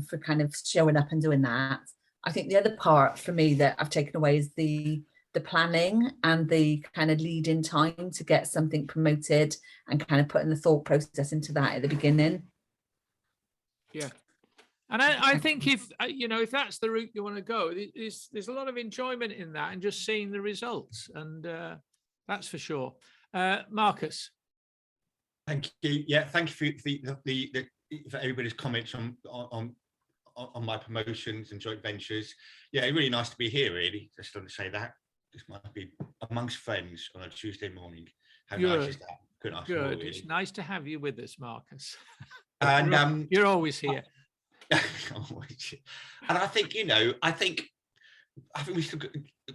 for kind of showing up and doing that. I think the other part for me that I've taken away is the planning and the kind of lead in time to get something promoted, and kind of putting the thought process into that at the beginning. Yeah. And I think if that's the route you want to go, there's a lot of enjoyment in that, and just seeing the results, and that's for sure. Marcus. Thank you. Yeah, thank you for everybody's comments on my promotions and joint ventures. Yeah, really nice to be here. Really, just want to say that this might be amongst friends on a Tuesday morning. How nice is that? Couldn't ask for more, really. It's nice to have you with us, Marcus. And you're always here. And I think we still,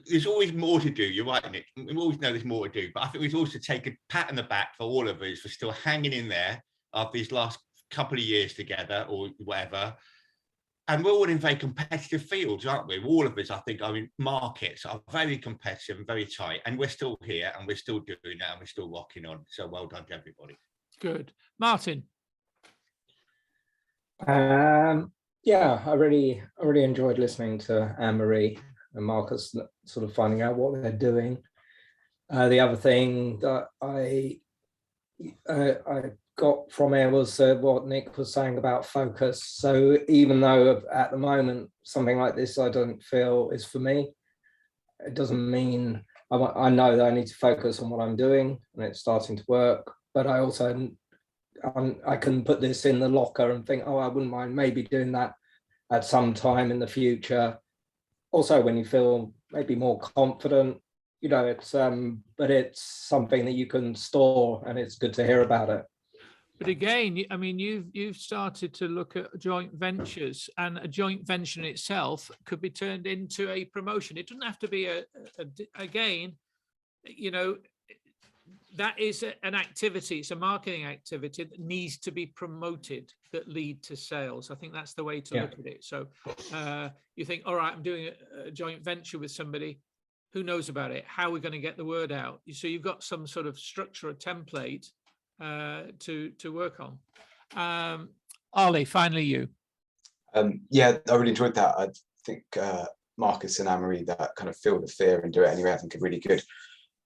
there's always more to do. You're right, Nick. We always know there's more to do, but I think we also take a pat on the back for all of us for still hanging in there after these last couple of years together or whatever. and we're all in very competitive fields, aren't we? All of us, I think, I mean, markets are very competitive and very tight, and we're still here and we're still doing that and we're still rocking on. So well done to everybody. Good. Martin. Yeah, I really enjoyed listening to Anne-Marie and Marcus sort of finding out what they're doing. The other thing that I got from it was what Nick was saying about focus. So even though at the moment something like this I don't feel is for me, it doesn't mean I know that I need to focus on what I'm doing and it's starting to work, but I also I can put this in the locker and think, oh, I wouldn't mind maybe doing that at some time in the future. Also, when you feel maybe more confident, you know, it's but it's something that you can store, and it's good to hear about it. But again, I mean, you've started to look at joint ventures, and a joint venture in itself could be turned into a promotion. It doesn't have to be again, you know, that is an activity. It's a marketing activity that needs to be promoted that lead to sales. I think that's the way to look at it. So you think, all right, I'm doing a joint venture with somebody. Who knows about it? How are we going to get the word out? So you've got some sort of structure or template to work on. Ollie, finally you. Yeah, I really enjoyed that. I think Marcus and Anne-Marie, that kind of feel the fear and do it anyway, I think are really good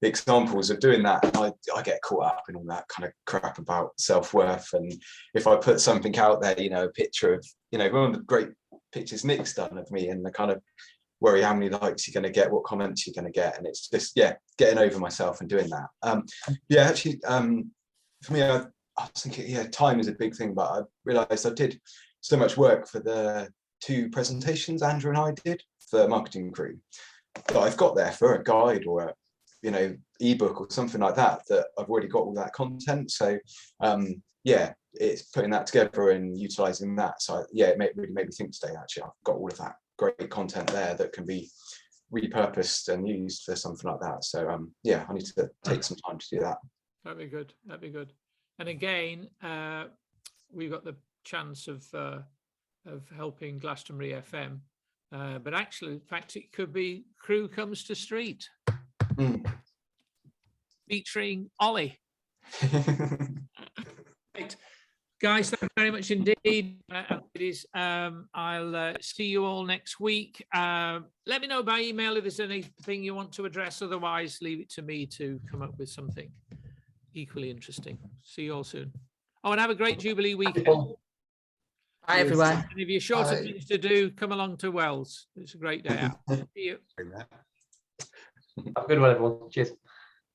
examples of doing that. I get caught up in all that kind of crap about self-worth, and if I put something out there, you know, a picture of, you know, one of the great pictures Nick's done of me, and the kind of worry how many likes you're going to get, what comments you're going to get, and it's just getting over myself and doing that. Actually, for me, I was thinking, time is a big thing, but I realized I did so much work for the 2 presentations Andrew and I did for Marketing Crew that I've got there for a guide or a, you know, ebook or something like that I've already got all that content. So it's putting that together and utilizing that. So it really made me think today, actually, I've got all of that great content there that can be repurposed and used for something like that. So I need to take some time to do that. That'd be good. That'd be good. And again, we've got the chance of helping Glastonbury FM, but actually, in fact, it could be Crew Comes to Street, featuring Ollie. Right. Guys, thank you very much indeed. Ladies, I'll see you all next week. Let me know by email if there's anything you want to address. Otherwise, leave it to me to come up with something equally interesting. See you all soon. Oh, and have a great Jubilee weekend. Bye, everyone. And if you're short of things to do, come along to Wells. It's a great day out. See you. Have a good one, everyone. Cheers.